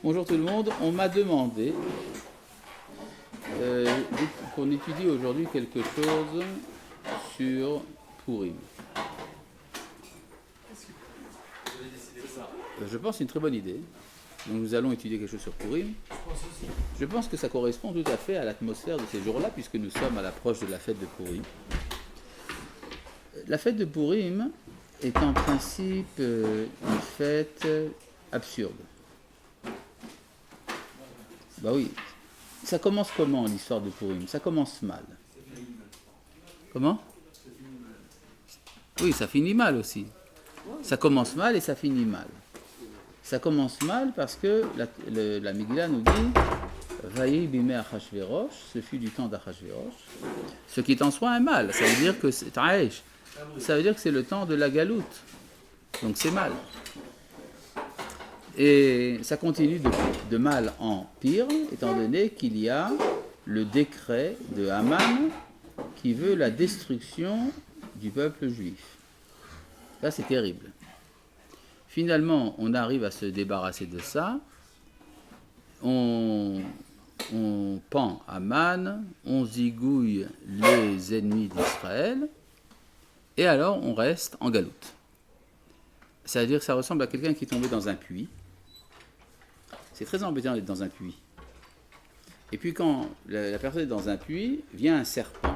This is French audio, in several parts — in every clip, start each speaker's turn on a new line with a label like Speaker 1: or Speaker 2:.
Speaker 1: Bonjour tout le monde, on m'a demandé qu'on étudie aujourd'hui quelque chose sur Purim. Je pense que c'est une très bonne idée. Donc nous allons étudier quelque chose sur Purim. Je pense que ça correspond tout à fait à l'atmosphère de ces jours-là, puisque nous sommes à l'approche de la fête de Purim. La fête de Purim est en principe une fête absurde. Bah oui. Ça commence comment l'histoire de Purim? Ça commence mal. Comment? Oui, ça finit mal aussi. Ça commence mal et ça finit mal. Ça commence mal parce que la Megillah nous dit Vayi bimei Achashverosh, ce fut du temps d'Achashverosh, ce qui est en soi un mal. Ça veut dire que c'est Taïch. Ça veut dire que c'est le temps de la galoute. Donc c'est mal. Et ça continue de mal en pire, étant donné qu'il y a le décret de Haman qui veut la destruction du peuple juif. Ça, c'est terrible. Finalement, on arrive à se débarrasser de ça. On pend Haman, on zigouille les ennemis d'Israël, et alors on reste en galoute. C'est-à-dire que ça ressemble à quelqu'un qui est tombé dans un puits. C'est très embêtant d'être dans un puits. Et puis quand la personne est dans un puits, vient un serpent.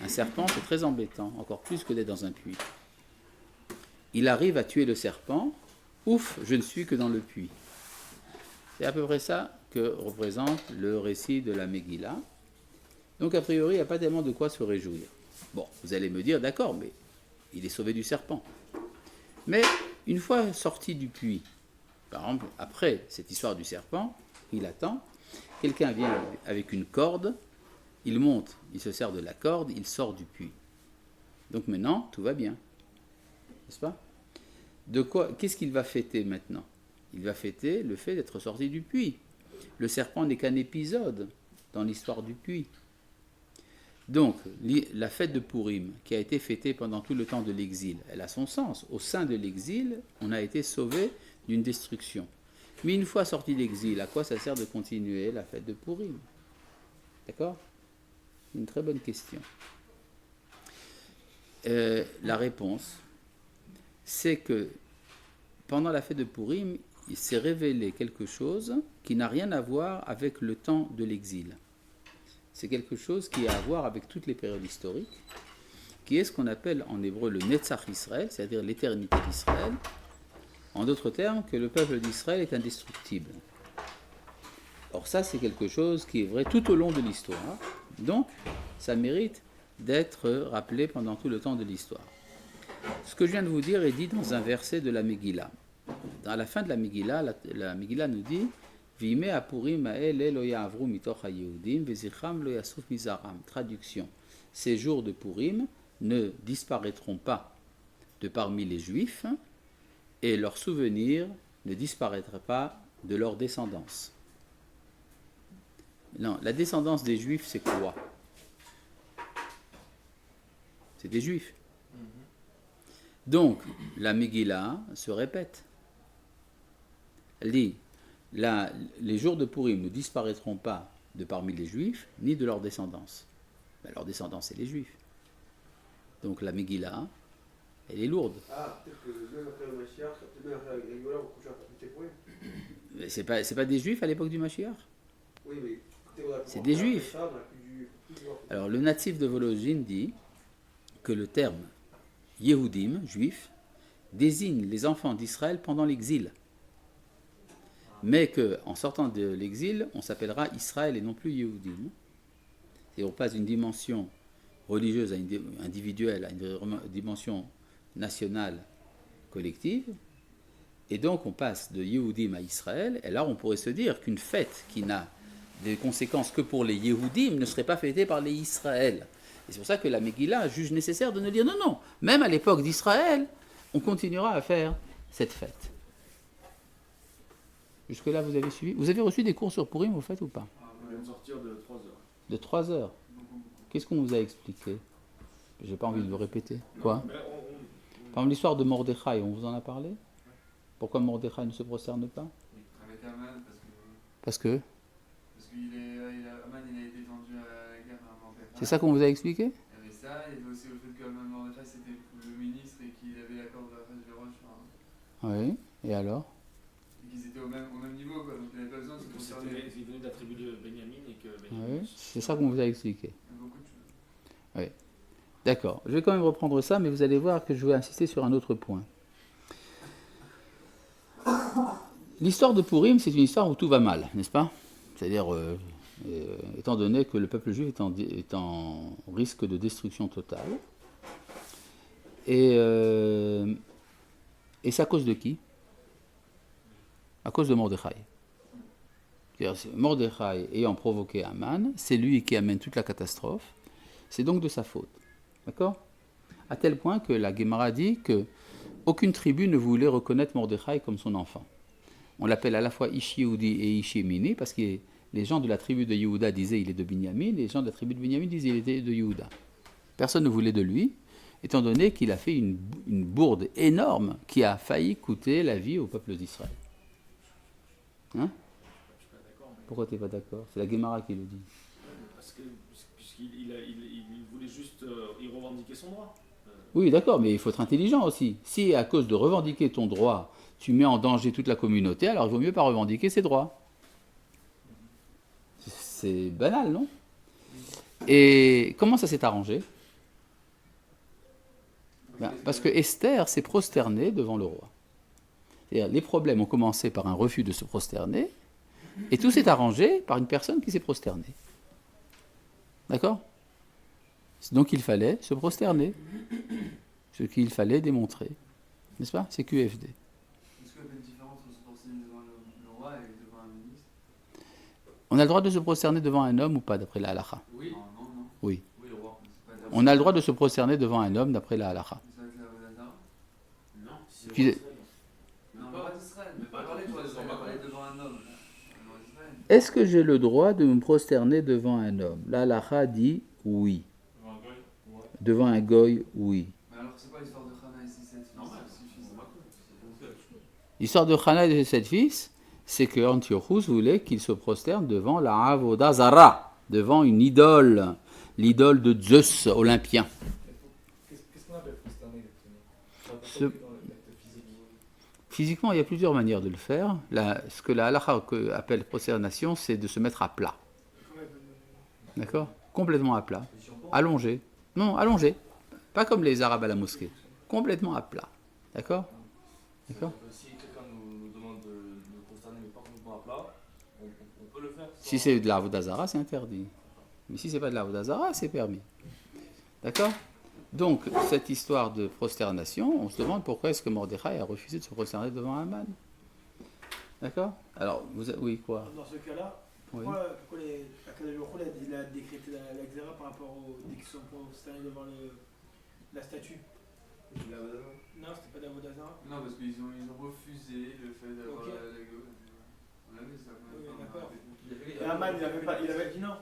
Speaker 1: Un serpent, c'est très embêtant, encore plus que d'être dans un puits. Il arrive à tuer le serpent. Ouf, je ne suis que dans le puits. C'est à peu près ça que représente le récit de la Megillah. Donc a priori, il n'y a pas tellement de quoi se réjouir. Bon, vous allez me dire, d'accord, mais il est sauvé du serpent. Mais une fois sorti du puits, par exemple, après cette histoire du serpent, il attend, quelqu'un vient avec une corde, il monte, il se sert de la corde, il sort du puits. Donc maintenant, tout va bien. N'est-ce pas? Qu'est-ce qu'il va fêter maintenant? Il va fêter le fait d'être sorti du puits. Le serpent n'est qu'un épisode dans l'histoire du puits. Donc, la fête de Purim, qui a été fêtée pendant tout le temps de l'exil, elle a son sens. Au sein de l'exil, on a été sauvé d'une destruction. Mais une fois sorti d'exil, à quoi ça sert de continuer la fête de Purim? D'accord? Une très bonne question. La réponse, c'est que pendant la fête de Purim, il s'est révélé quelque chose qui n'a rien à voir avec le temps de l'exil. C'est quelque chose qui a à voir avec toutes les périodes historiques, qui est ce qu'on appelle en hébreu le Netzach Israël, c'est-à-dire l'éternité d'Israël. En d'autres termes, que le peuple d'Israël est indestructible. Or ça, c'est quelque chose qui est vrai tout au long de l'histoire. Donc, ça mérite d'être rappelé pendant tout le temps de l'histoire. Ce que je viens de vous dire est dit dans un verset de la Megillah. Dans la fin de la Megillah, la Megillah nous dit Vime apurim ha'ele lo ya'avru mitoch ha'yehudim vezichram lo yasuf mizaram. Traduction. Ces jours de Purim ne disparaîtront pas de parmi les Juifs et leur souvenir ne disparaîtra pas de leur descendance. Non, la descendance des Juifs, c'est quoi? C'est des Juifs. Donc, la Megillah se répète. Elle dit, les jours de Purim ne disparaîtront pas de parmi les Juifs, ni de leur descendance. Ben, leur descendance, c'est les Juifs. Donc la Megillah, elle est lourde.
Speaker 2: Ah, peut-être que même après le Mashiach, peut-être même après la Géoula, on couche à Purim.
Speaker 1: C'est pas des Juifs à l'époque du Mashiach?
Speaker 2: Oui, mais
Speaker 1: c'est des Juifs. Alors le natif de Vologine dit que le terme Yehudim, juif, désigne les enfants d'Israël pendant l'exil. Mais qu'en sortant de l'exil, on s'appellera Israël et non plus Yehudim. Et on passe d'une dimension religieuse individuelle à une dimension nationale collective. Et donc on passe de Yehudim à Israël. Et là on pourrait se dire qu'une fête qui n'a des conséquences que pour les Yehudim ne serait pas fêtée par les Israël. Et c'est pour ça que la Megillah juge nécessaire de nous dire non, même à l'époque d'Israël, on continuera à faire cette fête. Jusque-là, vous avez suivi? Vous avez reçu des cours sur Purim, vous faites ou pas?
Speaker 3: On vient de sortir de 3 heures.
Speaker 1: De 3 heures? Qu'est-ce qu'on vous a expliqué? J'ai pas envie de vous répéter. Quoi? Par exemple, l'histoire de Mordechai, on vous en a parlé? Pourquoi Mordechai ne se prosterne pas?
Speaker 3: Avec Haman.
Speaker 1: Parce que
Speaker 3: Haman, il a été tendu à la guerre à Mordechai.
Speaker 1: c'est ça qu'on vous a expliqué?
Speaker 3: Il y avait ça, il y avait aussi le fait que Mordechai c'était le ministre et qu'il avait l'accord de la face du roi sur un...
Speaker 1: Oui, et alors?
Speaker 3: Et qu'ils étaient au même niveau, quoi, donc il n'y avait pas besoin de se concerner.
Speaker 4: Il venait de la tribu de Benjamin et que Benjamin.
Speaker 1: Oui, c'est ça qu'on vous a expliqué.
Speaker 3: Il y a beaucoup de choses.
Speaker 1: D'accord, je vais quand même reprendre ça, mais vous allez voir que je vais insister sur un autre point. L'histoire de Purim, c'est une histoire où tout va mal, n'est-ce pas? C'est-à-dire, étant donné que le peuple juif est en risque de destruction totale. Et c'est à cause de qui? À cause de Mordechai. C'est-à-dire, Mordechai ayant provoqué Haman, c'est lui qui amène toute la catastrophe. C'est donc de sa faute. D'accord? À tel point que la Gemara dit que aucune tribu ne voulait reconnaître Mordechai comme son enfant. On l'appelle à la fois Ishi Yehudi et Ishi Yemini parce que les gens de la tribu de Yehuda disaient il est de Binyamin, et les gens de la tribu de Binyamin disaient il était de Yehuda. Personne ne voulait de lui, étant donné qu'il a fait une bourde énorme qui a failli coûter la vie au peuple d'Israël. Hein? Pourquoi tu n'es pas d'accord? C'est la Gemara qui le dit.
Speaker 4: Parce que puisqu'il voulait juste y revendiquer son droit.
Speaker 1: Oui, d'accord, mais il faut être intelligent aussi. Si à cause de revendiquer ton droit, tu mets en danger toute la communauté, alors il vaut mieux pas revendiquer ses droits. C'est banal, non? Et comment ça s'est arrangé? Parce que Esther s'est prosternée devant le roi. C'est-à-dire, les problèmes ont commencé par un refus de se prosterner, et tout s'est arrangé par une personne qui s'est prosternée. D'accord? Donc il fallait se prosterner, ce qu'il fallait démontrer. N'est-ce pas? C'est QFD.
Speaker 3: Est-ce qu'il y a une différence entre se prosterner devant le roi et devant un ministre?
Speaker 1: On a le droit de se prosterner devant un homme ou pas, d'après la halakha?
Speaker 3: Oui. Non.
Speaker 1: Oui.
Speaker 3: Oui, le roi.
Speaker 1: On a le droit de se prosterner devant un homme, d'après la halakha.
Speaker 3: C'est avec la Vodazara?
Speaker 4: Non, si
Speaker 1: Puis-
Speaker 3: Non, pas d'Israël. Mais pas parler toi, on va parler devant un homme.
Speaker 1: Est-ce que j'ai le droit de me prosterner devant un homme? La halakha dit oui. Devant un goy, oui.
Speaker 3: Mais alors, c'est quoi l'histoire de Hana et ses 7 fils?
Speaker 1: L'histoire de Hana et de ses 7 fils, c'est que Antiochus voulait qu'il se prosterne devant la Avodah Zara, devant une idole, l'idole de Zeus olympien.
Speaker 5: Qu'est-ce qu'on appelle prosterner exactement?
Speaker 1: Ce- Physiquement, il y a plusieurs manières de le faire. Ce que la halakha appelle prosternation, c'est de se mettre à plat. D'accord? Complètement à plat. Allongé. Non, allongé. Pas comme les Arabes à la mosquée. Complètement à plat. D'accord? D'accord?
Speaker 5: Si quelqu'un nous demande de nous prosterner mais pas complètement à plat, on peut le faire.
Speaker 1: Si c'est de l'Avodah Zara, c'est interdit. Mais si c'est pas de l'Avodah Zara, c'est permis. D'accord? Donc, cette histoire de prosternation, on se demande pourquoi est-ce que Mordechai a refusé de se prosterner devant Haman. D'accord? Alors, oui, quoi?
Speaker 2: Dans ce cas-là,
Speaker 1: Oui.
Speaker 2: pourquoi Akadosh Baruch Hu, il a décrété la xéra par rapport dès qu'ils sont prosternés devant la statue? Non, c'était pas d'Avodah Zara.
Speaker 3: Non, parce qu'ils ont refusé le fait d'avoir
Speaker 2: Ok.
Speaker 3: la gueule. On avait ça.
Speaker 2: Oui, d'accord.
Speaker 6: Et Haman, il avait dit non.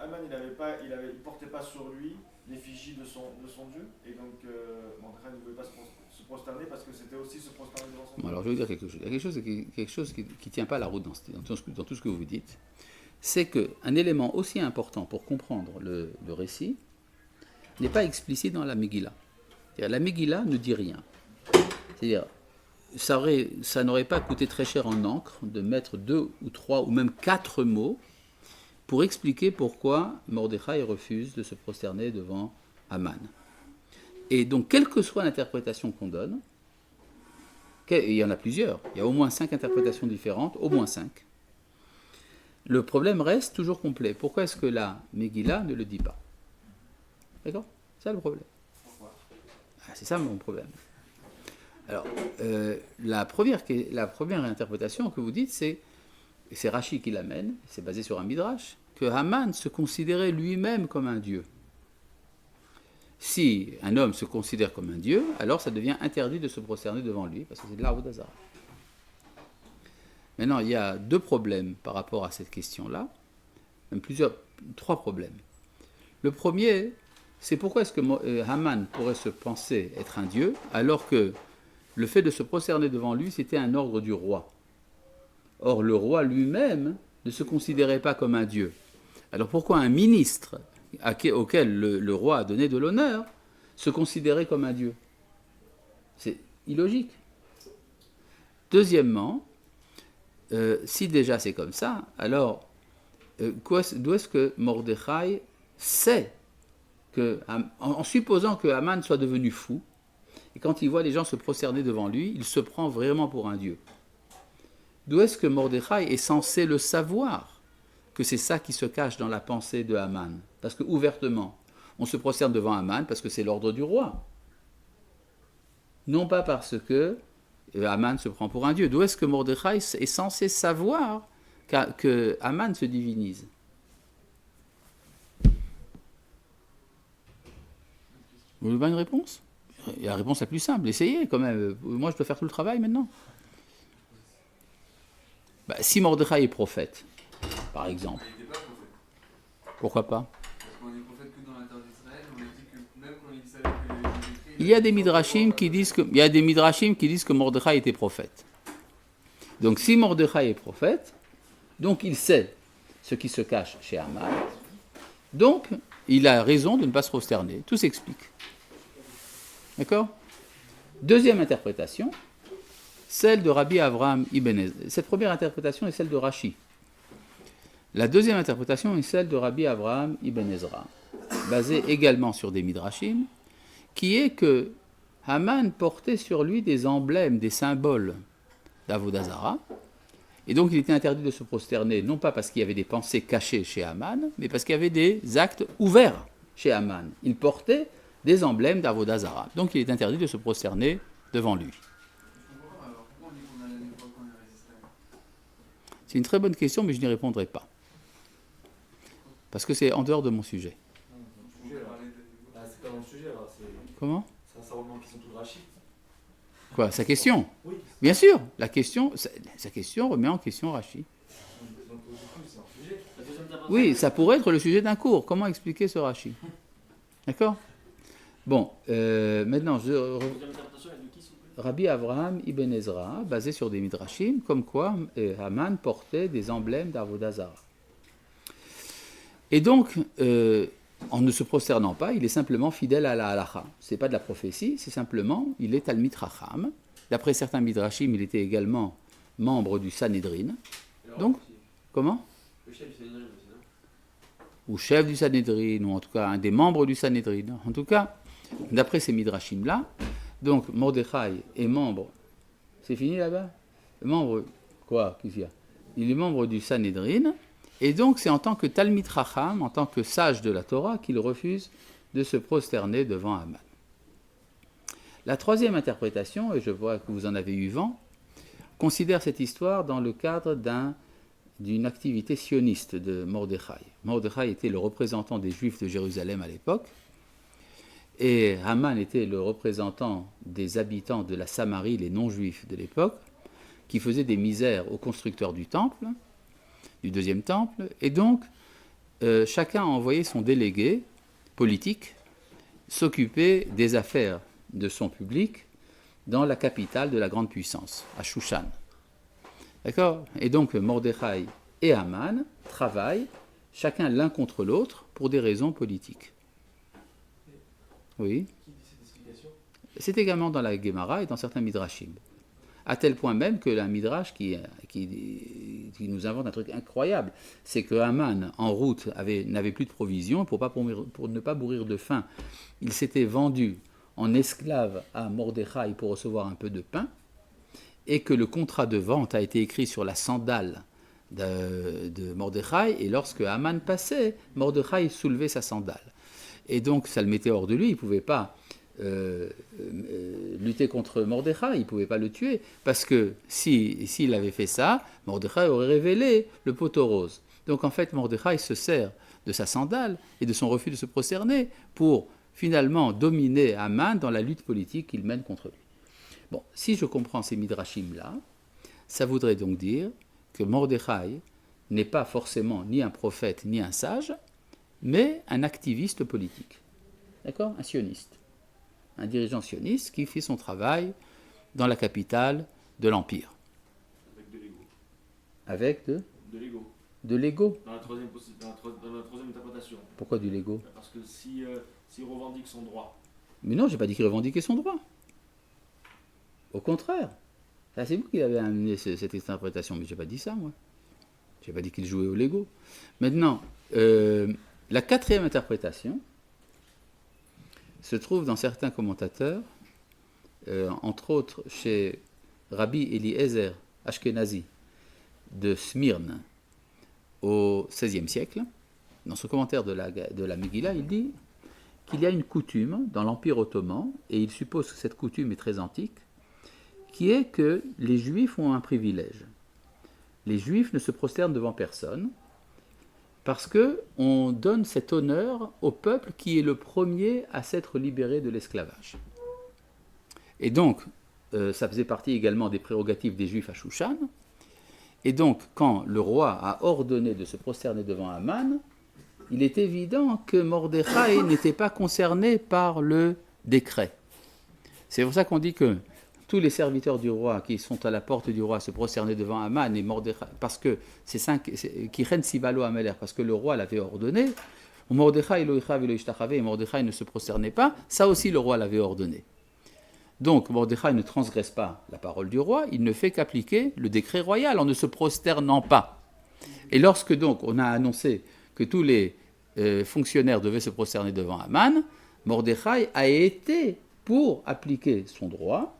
Speaker 6: Haman, il portait pas sur lui l'effigie de son dieu, et donc Mordechai ne voulait pas se prosterner parce que c'était aussi se prosterner devant son
Speaker 1: Bon,
Speaker 6: dieu.
Speaker 1: alors, je vais vous dire quelque chose. Il y a quelque chose qui ne tient pas la route dans tout ce que vous dites. C'est qu'un élément aussi important pour comprendre le récit n'est pas explicite dans la Megillah. C'est-à-dire, la Megillah ne dit rien. C'est-à-dire, ça n'aurait pas coûté très cher en encre de mettre 2 ou 3 ou même 4 mots pour expliquer pourquoi Mordechai refuse de se prosterner devant Haman. Et donc, quelle que soit l'interprétation qu'on donne, il y en a plusieurs, il y a au moins 5 interprétations différentes, au moins 5. Le problème reste toujours complet. Pourquoi est-ce que la Megillah ne le dit pas? D'accord? C'est ça le problème. C'est ça mon problème. Alors, la première interprétation que vous dites, c'est Rashi qui l'amène, c'est basé sur un midrash, que Haman se considérait lui-même comme un dieu. Si un homme se considère comme un dieu, alors ça devient interdit de se prosterner devant lui, parce que c'est de l'Avodah Zara. Maintenant, il y a 2 problèmes par rapport à cette question-là, même 3 problèmes. Le premier, c'est pourquoi est-ce que Haman pourrait se penser être un dieu, alors que le fait de se prosterner devant lui, c'était un ordre du roi. Or, le roi lui-même ne se considérait pas comme un dieu. Alors pourquoi un ministre auquel le roi a donné de l'honneur se considérait comme un dieu? C'est illogique. Deuxièmement, si déjà c'est comme ça, alors d'où est-ce que Mordechai sait que, en supposant que Haman soit devenu fou, et quand il voit les gens se prosterner devant lui, il se prend vraiment pour un dieu. D'où est-ce que Mordechai est censé le savoir que c'est ça qui se cache dans la pensée de Haman? Parce que ouvertement, on se prosterne devant Haman parce que c'est l'ordre du roi. Non pas parce que Haman se prend pour un dieu. D'où est-ce que Mordechai est censé savoir que Haman se divinise? Vous voulez pas une réponse? Il y a la réponse la plus simple. Essayez quand même. Moi, je dois faire tout le travail maintenant. Si Mordechai est prophète, par exemple.
Speaker 3: Il n'était pas prophète.
Speaker 1: Pourquoi pas?
Speaker 3: Parce qu'on est prophète que dans la terre d'Israël, on a dit que même quand il savait que
Speaker 1: Il y a des midrashim qui disent que Mordechai était prophète. Donc si Mordechai est prophète, donc il sait ce qui se cache chez Haman, donc il a raison de ne pas se prosterner. Tout s'explique. D'accord? Deuxième interprétation, celle de Rabbi Avraham Ibn Ezra. Cette première interprétation est celle de Rashi. La deuxième interprétation est celle de Rabbi Avraham Ibn Ezra, basée également sur des midrashim, qui est que Haman portait sur lui des emblèmes, des symboles d'Avodah Zarah, et donc il était interdit de se prosterner, non pas parce qu'il y avait des pensées cachées chez Haman, mais parce qu'il y avait des actes ouverts chez Haman. Il portait des emblèmes d'Avodah Zarah, donc il est interdit de se prosterner devant lui.
Speaker 3: Alors pourquoi on dit qu'on a la l'époque quand il résistait?
Speaker 1: C'est une très bonne question, mais je n'y répondrai pas. Parce que c'est en dehors de mon sujet.
Speaker 5: C'est pas mon sujet là,
Speaker 1: Comment?
Speaker 5: ça remet en question tout le Rachid.
Speaker 1: Quoi, sa question?
Speaker 5: Oui.
Speaker 1: Bien sûr, sa question remet en question Rashi.
Speaker 5: Donc du coup, c'est un sujet.
Speaker 1: Oui, ça pourrait être le sujet d'un cours. Comment expliquer ce Rashi? D'accord? Bon, maintenant, Rabbi Avraham Ibn Ezra, basé sur des midrashim, comme quoi Haman portait des emblèmes d'Avodah Zarah. Et donc, en ne se prosternant pas, il est simplement fidèle à la halacha. Ce n'est pas de la prophétie, c'est simplement, il est Talmid Chacham. D'après certains midrashim, il était également membre du Sanhedrin. Donc, comment?
Speaker 5: Le chef du Sanhedrin aussi, non?
Speaker 1: Ou chef du Sanhedrin, ou en tout cas un des membres du Sanhedrin. En tout cas, d'après ces midrashim-là, donc Mordechai est membre. C'est fini là-bas? Membre, quoi? Qu'est-ce qu'il y a? Il est membre du Sanhedrin. Et donc, c'est en tant que Talmid Chacham, en tant que sage de la Torah, qu'il refuse de se prosterner devant Haman. La troisième interprétation, et je vois que vous en avez eu vent, considère cette histoire dans le cadre d'une activité sioniste de Mordechai. Mordechai était le représentant des Juifs de Jérusalem à l'époque, et Haman était le représentant des habitants de la Samarie, les non-juifs de l'époque, qui faisaient des misères aux constructeurs du temple, du deuxième temple, et donc chacun a envoyé son délégué politique s'occuper des affaires de son public dans la capitale de la grande puissance, à Shushan. D'accord? Et donc Mordechai et Haman travaillent chacun l'un contre l'autre pour des raisons politiques. Oui.
Speaker 5: Qui dit cette explication?
Speaker 1: C'est également dans la Gemara et dans certains midrashim. À tel point même que la midrash qui nous invente un truc incroyable, c'est que Haman, en route, n'avait plus de provisions pour ne pas mourir de faim. Il s'était vendu en esclave à Mordechai pour recevoir un peu de pain, et que le contrat de vente a été écrit sur la sandale de Mordechai, et lorsque Haman passait, Mordechai soulevait sa sandale. Et donc ça le mettait hors de lui, il ne pouvait pas lutter contre Mordechai, il ne pouvait pas le tuer, parce que s'il avait fait ça, Mordechai aurait révélé le poteau rose. Donc en fait, Mordechai se sert de sa sandale et de son refus de se prosterner pour finalement dominer Haman dans la lutte politique qu'il mène contre lui. Bon, si je comprends ces midrashim-là, ça voudrait donc dire que Mordechai n'est pas forcément ni un prophète ni un sage, mais un activiste politique. D'accord? Un sioniste. Un dirigeant sioniste qui fait son travail dans la capitale de l'Empire.
Speaker 4: Avec de l'ego.
Speaker 1: Avec
Speaker 4: De l'ego.
Speaker 1: de l'ego.
Speaker 4: Dans la troisième interprétation.
Speaker 1: Pourquoi du l'ego?
Speaker 4: Parce que s'il revendique son droit.
Speaker 1: Mais non, j'ai pas dit qu'il revendiquait son droit. Au contraire. Ça, c'est vous qui avez amené cette interprétation, mais j'ai pas dit ça, moi. J'ai pas dit qu'il jouait au Lego. Maintenant, la quatrième interprétation se trouve dans certains commentateurs, entre autres chez Rabbi Eliezer Ashkenazi de Smyrne au XVIe siècle. Dans son commentaire de la Megillah, il dit qu'il y a une coutume dans l'Empire ottoman, et il suppose que cette coutume est très antique, qui est que les Juifs ont un privilège. Les Juifs ne se prosternent devant personne, parce qu'on donne cet honneur au peuple qui est le premier à s'être libéré de l'esclavage. Et donc, ça faisait partie également des prérogatives des Juifs à Shushan. Et donc, quand le roi a ordonné de se prosterner devant Aman, il est évident que Mordechai n'était pas concerné par le décret. C'est pour ça qu'on dit que tous les serviteurs du roi qui sont à la porte du roi se prosterner devant Aman et Mordechai, parce que c'est qui règne Sivalo Ameler, parce que le roi l'avait ordonné, Mordechai et Mordechai ne se prosternait pas, ça aussi le roi l'avait ordonné. Donc Mordechai ne transgresse pas la parole du roi, il ne fait qu'appliquer le décret royal en ne se prosternant pas. Et lorsque donc on a annoncé que tous les fonctionnaires devaient se prosterner devant Aman, Mordechai a été pour appliquer son droit,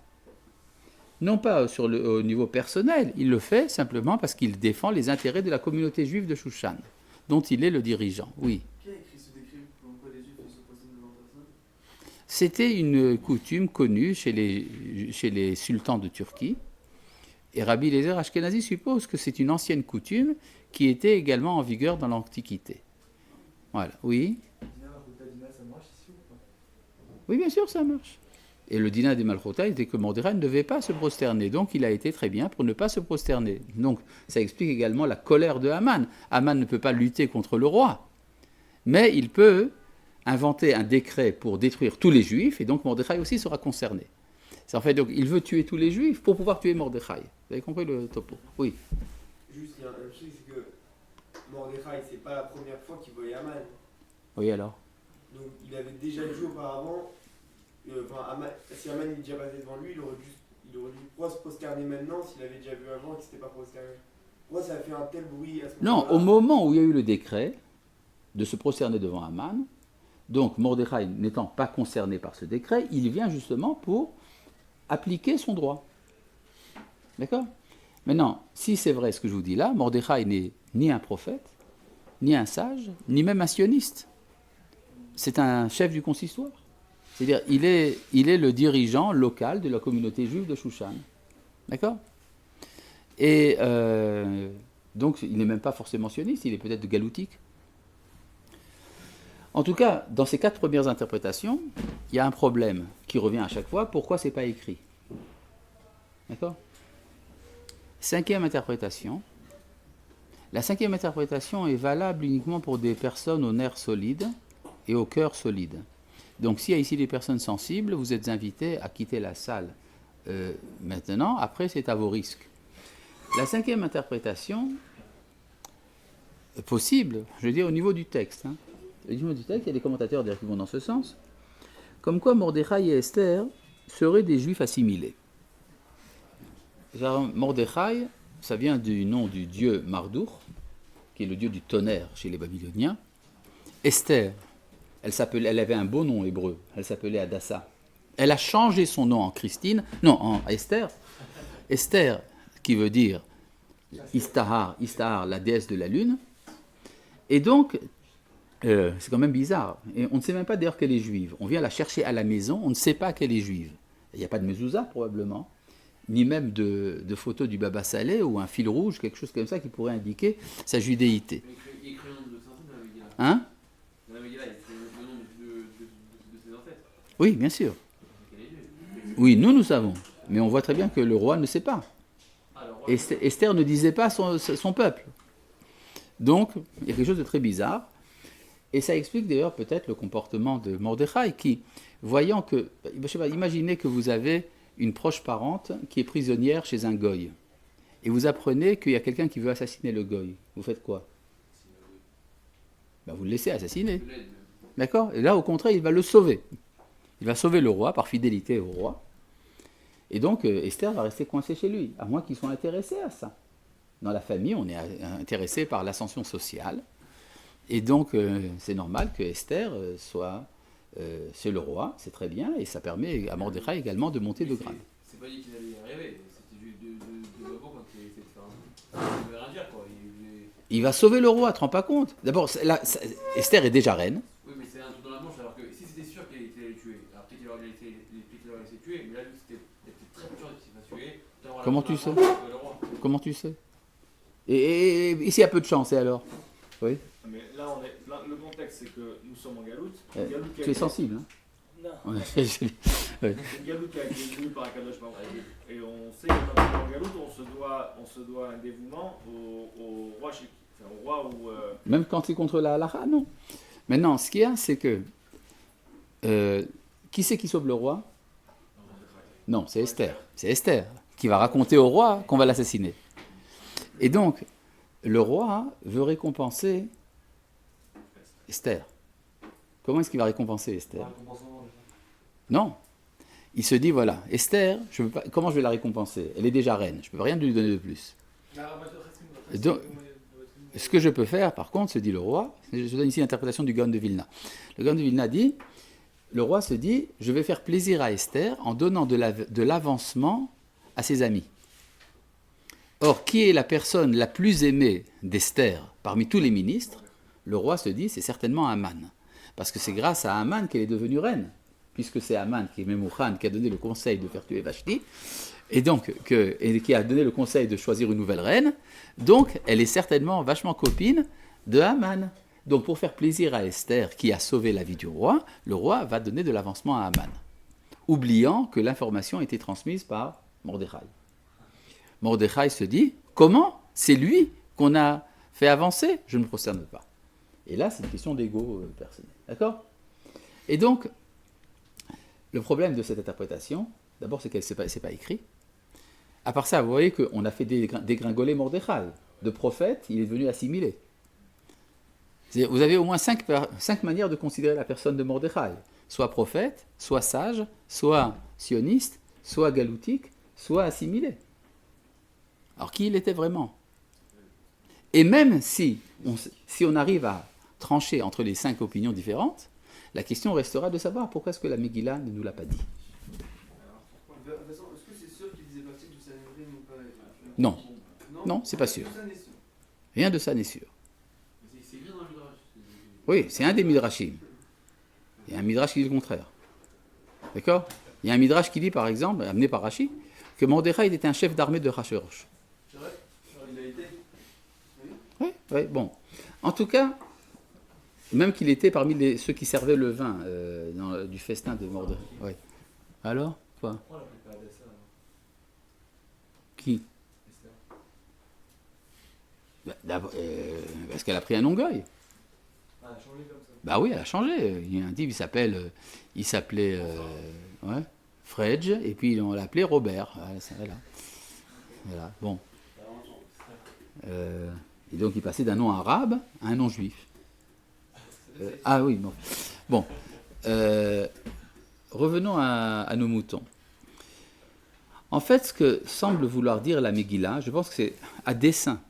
Speaker 1: non pas au niveau personnel, il le fait simplement parce qu'il défend les intérêts de la communauté juive de Shushan, dont il est le dirigeant. Oui.
Speaker 3: Qui a écrit ce décret pour pourquoi les Juifs ne se prosternent devant personne?
Speaker 1: C'était une coutume connue chez les sultans de Turquie. Et Rabbi Eliezer Ashkenazi suppose que c'est une ancienne coutume qui était également en vigueur dans l'Antiquité. Voilà, oui.
Speaker 3: Ça marche ici ou pas?
Speaker 1: Oui, bien sûr, ça marche. Et le dîner des Malchota était que Mordechai ne devait pas se prosterner. Donc il a été très bien pour ne pas se prosterner. Donc ça explique également la colère de Haman. Haman ne peut pas lutter contre le roi. Mais il peut inventer un décret pour détruire tous les Juifs, et donc Mordechai aussi sera concerné. C'est en fait, donc, il veut tuer tous les Juifs pour pouvoir tuer Mordechai. Vous avez compris le topo? Oui.
Speaker 7: Juste, il y a un truc, c'est que Mordechai, c'est pas la première fois qu'il voyait Haman.
Speaker 1: Oui, alors?
Speaker 7: Donc, il avait déjà dit auparavant, si Haman est déjà passé devant lui, il aurait dû pouvoir se prosterner maintenant s'il avait déjà vu avant et qu'il ne s'était pas prosterné. Pourquoi ça a fait un tel bruit à ce moment-là?
Speaker 1: Non, au moment où il y a eu le décret de se prosterner devant Haman, donc Mordechai n'étant pas concerné par ce décret, il vient justement pour appliquer son droit. D'accord? Maintenant, si c'est vrai ce que je vous dis là, Mordechai n'est ni un prophète, ni un sage, ni même un sioniste. C'est un chef du consistoire. C'est-à-dire, il est le dirigeant local de la communauté juive de Shushan. D'accord? Et donc, il n'est même pas forcément sioniste, il est peut-être galoutique. En tout cas, dans ces 4 premières interprétations, il y a un problème qui revient à chaque fois. Pourquoi ce n'est pas écrit? D'accord? 5e interprétation. La 5e interprétation est valable uniquement pour des personnes aux nerfs solides et au cœur solide. Donc s'il y a ici des personnes sensibles, vous êtes invités à quitter la salle maintenant. Après, c'est à vos risques. La 5e interprétation est possible, je veux dire, au niveau du texte. Au niveau du texte, il y a des commentateurs qui vont dans ce sens. Comme quoi Mordechai et Esther seraient des juifs assimilés. Mordechai, ça vient du nom du dieu Marduk, qui est le dieu du tonnerre chez les Babyloniens. Esther, elle avait un beau nom hébreu, elle s'appelait Hadassa. Elle a changé son nom en Christine, non, en Esther. Esther, qui veut dire Istahar, la déesse de la lune. Et donc, c'est quand même bizarre. Et on ne sait même pas d'ailleurs qu'elle est juive. On vient la chercher à la maison, on ne sait pas qu'elle est juive. Il n'y a pas de mezouza probablement, ni même de photo du Baba Saleh ou un fil rouge, quelque chose comme ça qui pourrait indiquer sa judéité.
Speaker 5: Il écrit le nom de certains dans la Megillah.
Speaker 1: Hein?
Speaker 5: Dans la Megillah, il écrit le nom de ses ancêtres.
Speaker 1: Oui, bien sûr. Oui, nous savons. Mais on voit très bien que le roi ne sait pas. Esther ne disait pas son peuple. Donc, il y a quelque chose de très bizarre. Et ça explique d'ailleurs peut-être le comportement de Mordechai qui, voyant que, je sais pas, imaginez que vous avez une proche parente qui est prisonnière chez un goy. et vous apprenez qu'il y a quelqu'un qui veut assassiner le goy, vous faites quoi? Ben, vous le laissez assassiner. D'accord? Et là, au contraire, il va le sauver. Il va sauver le roi par fidélité au roi. Et donc, Esther va rester coincée chez lui, à moins qu'ils soient intéressés à ça. Dans la famille, on est intéressé par l'ascension sociale. Et donc, c'est normal que Esther soit chez le roi, c'est très bien, et ça permet à Mordechai également de monter de grade.
Speaker 5: C'est pas dit qu'il allait y arriver, c'était juste de l'avant quand il essayait de faire un... Il veut rien dire, quoi.
Speaker 1: Il va sauver le roi, tu te rends pas compte? D'abord, Esther est déjà reine.
Speaker 5: Oui, mais c'est un truc dans la manche, alors que si c'était sûr qu'il allait tuer, alors peut-être qu'il aurait laissé tuer, mais là, vu que c'était très peu sûr qu'il va tuer,
Speaker 1: comment tu sais? Comment tu sais? Et s'il y a peu de chance, et alors? Oui.
Speaker 4: Mais là, le contexte, c'est que nous sommes en galoute.
Speaker 1: Tu es sensible, hein?
Speaker 4: Non.
Speaker 1: Ouais.
Speaker 4: Une galoute qui a été voulue par Akadosh Baruch Hu. Et on sait que quand on est en galoute, on se doit un dévouement au roi chez enfin, au roi ou.
Speaker 1: Même quand c'est contre la halakha, non. Maintenant, ce qu'il y a, c'est que qui c'est qui sauve le roi? Non, c'est Esther. C'est Esther qui va raconter au roi qu'on va l'assassiner. Et donc, le roi veut récompenser Esther. Comment est-ce qu'il va récompenser Esther? Non. Il se dit, voilà, Esther, comment je vais la récompenser? Elle est déjà reine, je ne peux rien lui donner de plus. Donc, ce que je peux faire, par contre, se dit le roi, je donne ici l'interprétation du Gaon de Vilna. Le Gaon de Vilna dit, le roi se dit, je vais faire plaisir à Esther en donnant de l'avancement à ses amis. Or, qui est la personne la plus aimée d'Esther parmi tous les ministres? Le roi se dit, c'est certainement Haman. Parce que c'est grâce à Haman qu'elle est devenue reine. Puisque c'est Haman qui est Memouchan, qui a donné le conseil de faire tuer Vashti, et donc qui a donné le conseil de choisir une nouvelle reine. Donc, elle est certainement vachement copine de Haman. Donc, pour faire plaisir à Esther, qui a sauvé la vie du roi, le roi va donner de l'avancement à Haman, oubliant que l'information a été transmise par Mordechai. Mordechai se dit, comment? C'est lui qu'on a fait avancer? Je ne me prosterne pas. Et là, c'est une question d'ego personnel. D'accord? Et donc, le problème de cette interprétation, d'abord, c'est qu'elle c'est pas écrit. À part ça, vous voyez qu'on a fait dégringoler Mordechai. De prophète, il est devenu assimilé. Vous avez au moins 5 manières de considérer la personne de Mordechai. Soit prophète, soit sage, soit sioniste, soit galoutique, soit assimilé. Alors, qui il était vraiment? Et même si on arrive à trancher entre les 5 opinions différentes, la question restera de savoir pourquoi est-ce que la Megillah ne nous l'a pas dit.
Speaker 3: Est-ce que c'est sûr qu'il disait partie du Sanhedrin ou pas?
Speaker 1: Non. Non, c'est pas sûr. Rien de ça n'est sûr.
Speaker 5: C'est bien dans le Midrash.
Speaker 1: Oui, c'est un des Midrashim. Il y a un Midrash qui dit le contraire. D'accord? Il y a un Midrash qui dit, par exemple, amené par Rashi, que Mordechai était un chef d'armée de Hachvérosh.
Speaker 3: C'est vrai? Il a été?
Speaker 1: Oui, bon. En tout cas, même qu'il était parmi ceux qui servaient le vin du festin de Mordechai. Ouais. Alors? Quoi?
Speaker 5: Pourquoi on l'appelle pas Adassa?
Speaker 1: Qui? Parce qu'elle a pris un nom goy.
Speaker 3: Ah, elle a changé comme ça.
Speaker 1: Bah oui, elle a changé. Il y a un type, il s'appelait Fredge, et puis on l'appelait Robert. Voilà. Bon. Et donc il passait d'un nom arabe à un nom juif. Ah oui, bon. Bon. Revenons à nos moutons. En fait, ce que semble vouloir dire la Megillah, je pense que c'est à dessein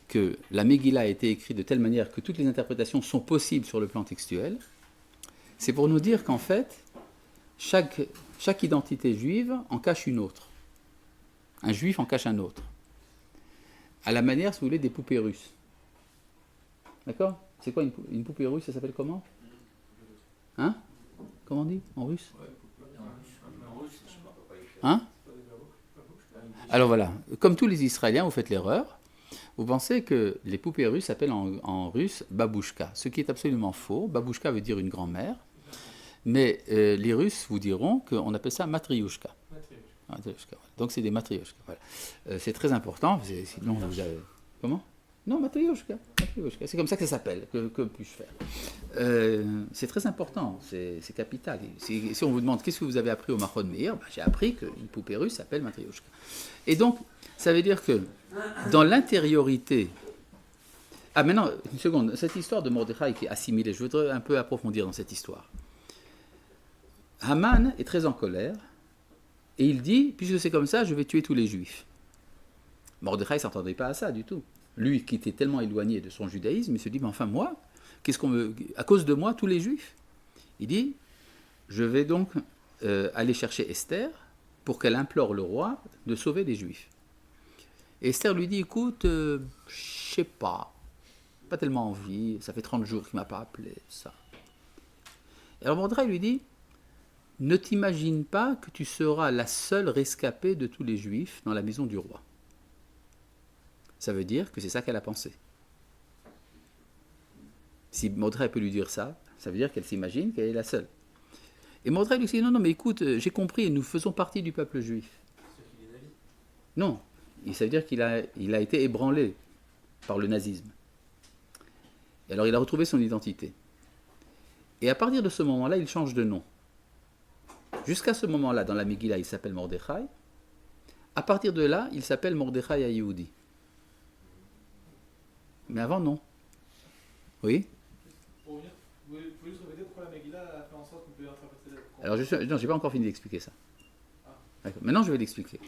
Speaker 1: que la Megillah a été écrite de telle manière que toutes les interprétations sont possibles sur le plan textuel, c'est pour nous dire qu'en fait, chaque identité juive en cache une autre. Un juif en cache un autre. À la manière, si vous voulez, des poupées russes. D'accord? C'est quoi une poupée russe? Ça s'appelle comment? Hein? Comment on dit en russe? Hein? Alors voilà, comme tous les Israéliens, vous faites l'erreur. Vous pensez que les poupées russes s'appellent en russe babushka, ce qui est absolument faux. Babushka veut dire une grand-mère, mais les Russes vous diront qu'on appelle ça matrioshka. Donc c'est des matrioshka. Voilà. C'est très important, sinon vous avez... Comment? Non, matrioshka. C'est comme ça que ça s'appelle. Que puis-je faire? C'est très important, c'est capital. Si on vous demande qu'est-ce que vous avez appris au Mahon Meir, j'ai appris qu'une poupée russe s'appelle Matryoshka. Et donc, ça veut dire que dans l'intériorité... Ah, maintenant, une seconde, cette histoire de Mordechai qui est assimilée, je voudrais un peu approfondir dans cette histoire. Haman est très en colère, et il dit, puisque c'est comme ça, je vais tuer tous les juifs. Mordechai ne s'entendait pas à ça du tout. Lui, qui était tellement éloigné de son judaïsme, il se dit, mais enfin moi, à cause de moi, tous les juifs. Il dit, je vais donc aller chercher Esther pour qu'elle implore le roi de sauver les juifs. Et Esther lui dit, écoute, je sais pas tellement envie, ça fait 30 jours qu'il ne m'a pas appelé, ça. Et alors Mordechai lui dit, ne t'imagine pas que tu seras la seule rescapée de tous les juifs dans la maison du roi. Ça veut dire que c'est ça qu'elle a pensé. Si Mordechai peut lui dire ça, ça veut dire qu'elle s'imagine qu'elle est la seule. Et Mordechai lui dit, non, mais écoute, j'ai compris, nous faisons partie du peuple juif. Non, ça veut dire qu'il a été ébranlé par le nazisme. Et alors il a retrouvé son identité. Et à partir de ce moment-là, il change de nom. Jusqu'à ce moment-là, dans la Megillah, il s'appelle Mordechai. À partir de là, il s'appelle Mordechai HaYehudi. Mais avant, non. Oui?
Speaker 2: Pour revenir, vous pouvez juste répéter pourquoi la Megillah a fait en sorte qu'on peut interpréter la...
Speaker 1: Alors, je n'ai pas encore fini d'expliquer ça. D'accord. Maintenant, je vais l'expliquer.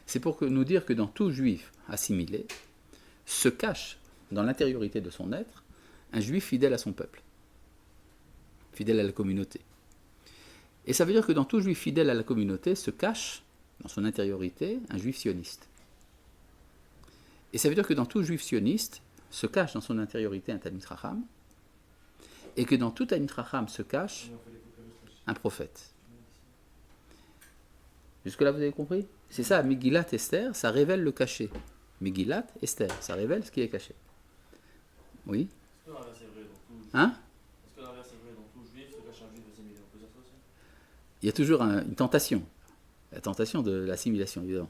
Speaker 1: C'est pour nous dire que dans tout juif assimilé, se cache dans l'intériorité de son être un juif fidèle à son peuple, fidèle à la communauté. Et ça veut dire que dans tout juif fidèle à la communauté se cache dans son intériorité un juif sioniste. Et ça veut dire que dans tout juif sioniste se cache dans son intériorité un Talmid Chacham, et que dans tout Talmid Chacham se cache un prophète. Jusque-là, vous avez compris? C'est ça, Megillat Esther, ça révèle le caché. Megillat Esther, ça révèle ce qui est caché. Oui?
Speaker 4: Est-ce que l'inverse est vrai dans tout juif?
Speaker 1: Hein?
Speaker 4: Est-ce que l'inverse est vrai dans tout juif, se cache un juif assimilé? On peut dire ça aussi?
Speaker 1: Il y a toujours une tentation. La tentation de l'assimilation, évidemment.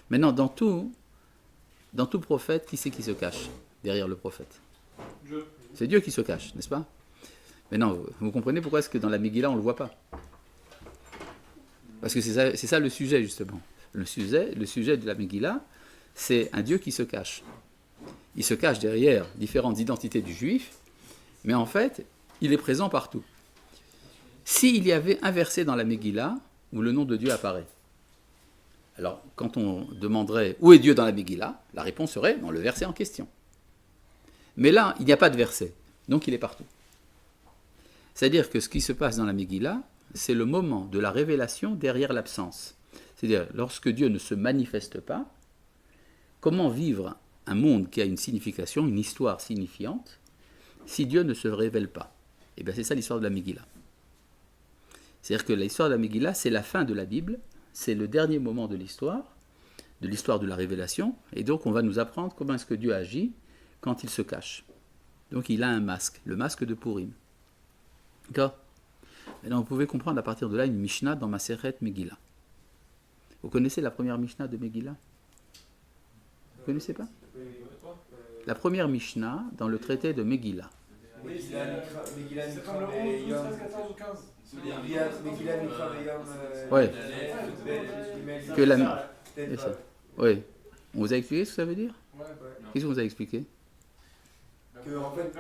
Speaker 1: Maintenant, dans tout prophète, qui c'est qui se cache derrière le prophète?
Speaker 2: Dieu.
Speaker 1: C'est Dieu qui se cache, n'est-ce pas? Maintenant, vous comprenez pourquoi est-ce que dans la Megillah, on ne le voit pas? Parce que c'est ça le sujet, justement. Le sujet de la Megillah, c'est un Dieu qui se cache. Il se cache derrière différentes identités du juif, mais en fait, il est présent partout. S'il y avait un verset dans la Megillah où le nom de Dieu apparaît, alors quand on demanderait où est Dieu dans la Megillah, la réponse serait dans le verset en question. Mais là, il n'y a pas de verset, donc il est partout. C'est-à-dire que ce qui se passe dans la Megillah, c'est le moment de la révélation derrière l'absence. C'est-à-dire, lorsque Dieu ne se manifeste pas, comment vivre un monde qui a une signification, une histoire signifiante, si Dieu ne se révèle pas? Et bien c'est ça l'histoire de la Megillah. C'est-à-dire que l'histoire de la Megillah, c'est la fin de la Bible, c'est le dernier moment de l'histoire de la révélation, et donc on va nous apprendre comment est-ce que Dieu agit quand il se cache. Donc il a un masque, le masque de Purim. D'accord? Maintenant vous pouvez comprendre à partir de là une Mishnah dans Maseret Megillah. Vous connaissez la première Mishnah de Megillah? Vous ne connaissez pas? La première Mishnah dans le traité de Megillah.
Speaker 2: C'est comme le 11, 12, 13, 14 ou 15.
Speaker 1: Ouais. Que la... Oui. On vous a expliqué ce que ça veut dire?
Speaker 2: Ouais.
Speaker 1: Qu'est-ce qu'on vous a expliqué?
Speaker 7: Que, en fait,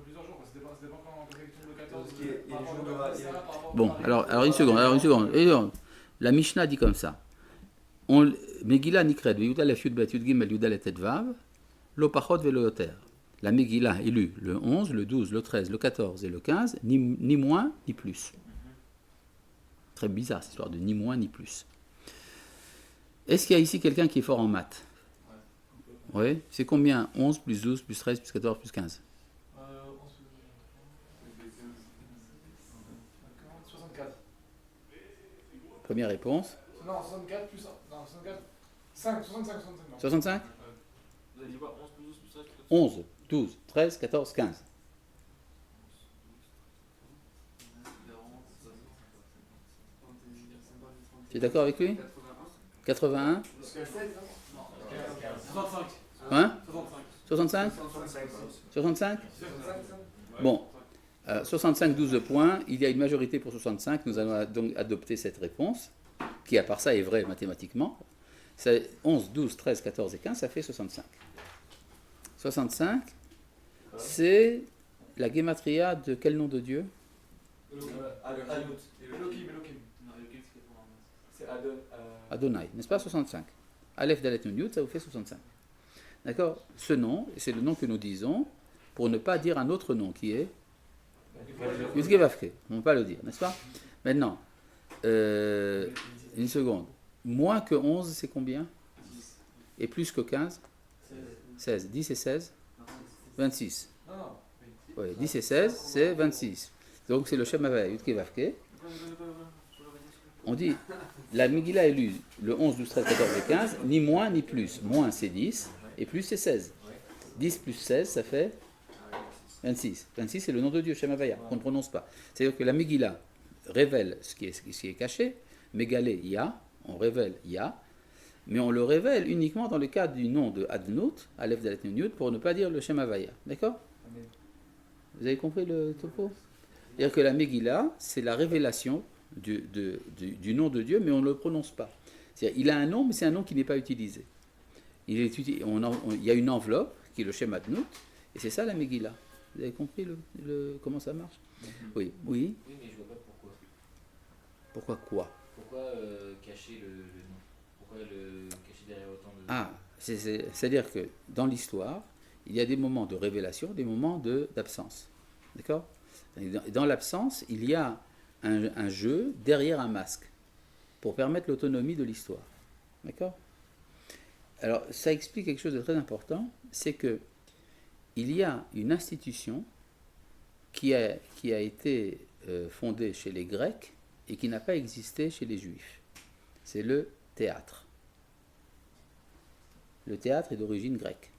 Speaker 2: plusieurs jours, c'était pas quand le 14
Speaker 7: parce qu'il y a des jours de...
Speaker 1: Bon, alors une seconde. La Mishnah dit comme ça. Megillah nikred, Yuda lef yud bet yud gimel Yuda letet vav, lo pachot velo yoter. La Megillah est lue le 11, le 12, le 13, le 14 et le 15, ni moins ni plus. Très bizarre cette histoire de ni moins ni plus. Est-ce qu'il y a ici quelqu'un qui est fort en maths? Oui. C'est combien? 11 plus 12 plus 13 plus 14 plus 15?
Speaker 2: 64.
Speaker 1: Première réponse.
Speaker 2: Non, 64 plus 1. Non, 64. 5, 65, 65. Non.
Speaker 1: 65?
Speaker 4: Vous avez dit quoi? 11 plus 12 plus 13 plus 14?
Speaker 1: 11, 12, 13, 14, 15. Tu es d'accord avec lui? 81?
Speaker 3: 65.
Speaker 1: Hein?
Speaker 3: 65.
Speaker 1: 65
Speaker 6: 65.
Speaker 1: 65 Bon, 65, 12 points. Il y a une majorité pour 65. Nous allons donc adopter cette réponse, qui à part ça est vraie mathématiquement. C'est 11, 12, 13, 14 et 15, ça fait 65. 65, c'est la guématria de quel nom de Dieu?
Speaker 3: C'est Adon.
Speaker 1: Adonai, n'est-ce pas 65? Aleph Dalet Nun Yud, ça vous fait 65. D'accord? Ce nom, c'est le nom que nous disons pour ne pas dire un autre nom qui est Yud-Kei Vav-Kei. On ne peut pas le dire, n'est-ce pas? Maintenant, une seconde. Moins que 11, c'est combien? Et plus que 15? 16. 10 et 16? 26. Oui, 10 et 16, c'est 26. Donc c'est le Shem Havaya, Yud-Kei Vav-Kei. On dit, la Megillah est lue le 11, 12, 13, 14 et 15, ni moins ni plus. Moins c'est 10 et plus c'est 16. 10 plus 16, ça fait 26. 26 c'est le nom de Dieu, Shem Havaya, qu'on ne prononce pas. C'est-à-dire que la Megillah révèle ce qui est caché, Megalé, Ya, on révèle Ya, mais on le révèle uniquement dans le cadre du nom de Adnout, Aleph Dalet Nun Yud, pour ne pas dire le Shem Havaya. D'accord? Vous avez compris le topo? C'est-à-dire que la Megillah, c'est la révélation du nom de Dieu, mais on ne le prononce pas. C'est-à-dire, il a un nom, mais c'est un nom qui n'est pas utilisé. Il y a une enveloppe, qui est le Shem Adnout, et c'est ça la Megillah. Vous avez compris comment ça marche? Oui.
Speaker 5: Oui, mais je vois pas pourquoi.
Speaker 1: Pourquoi quoi?
Speaker 5: Pourquoi cacher le nom? Pourquoi le cacher derrière autant de...
Speaker 1: Ah, c'est-à-dire que dans l'histoire, il y a des moments de révélation, des moments d'absence. D'accord? Dans l'absence, il y a un jeu derrière un masque pour permettre l'autonomie de l'histoire. D'accord? Alors, ça explique quelque chose de très important, c'est que il y a une institution qui a été fondée chez les Grecs et qui n'a pas existé chez les Juifs. C'est le théâtre. Le théâtre est d'origine grecque.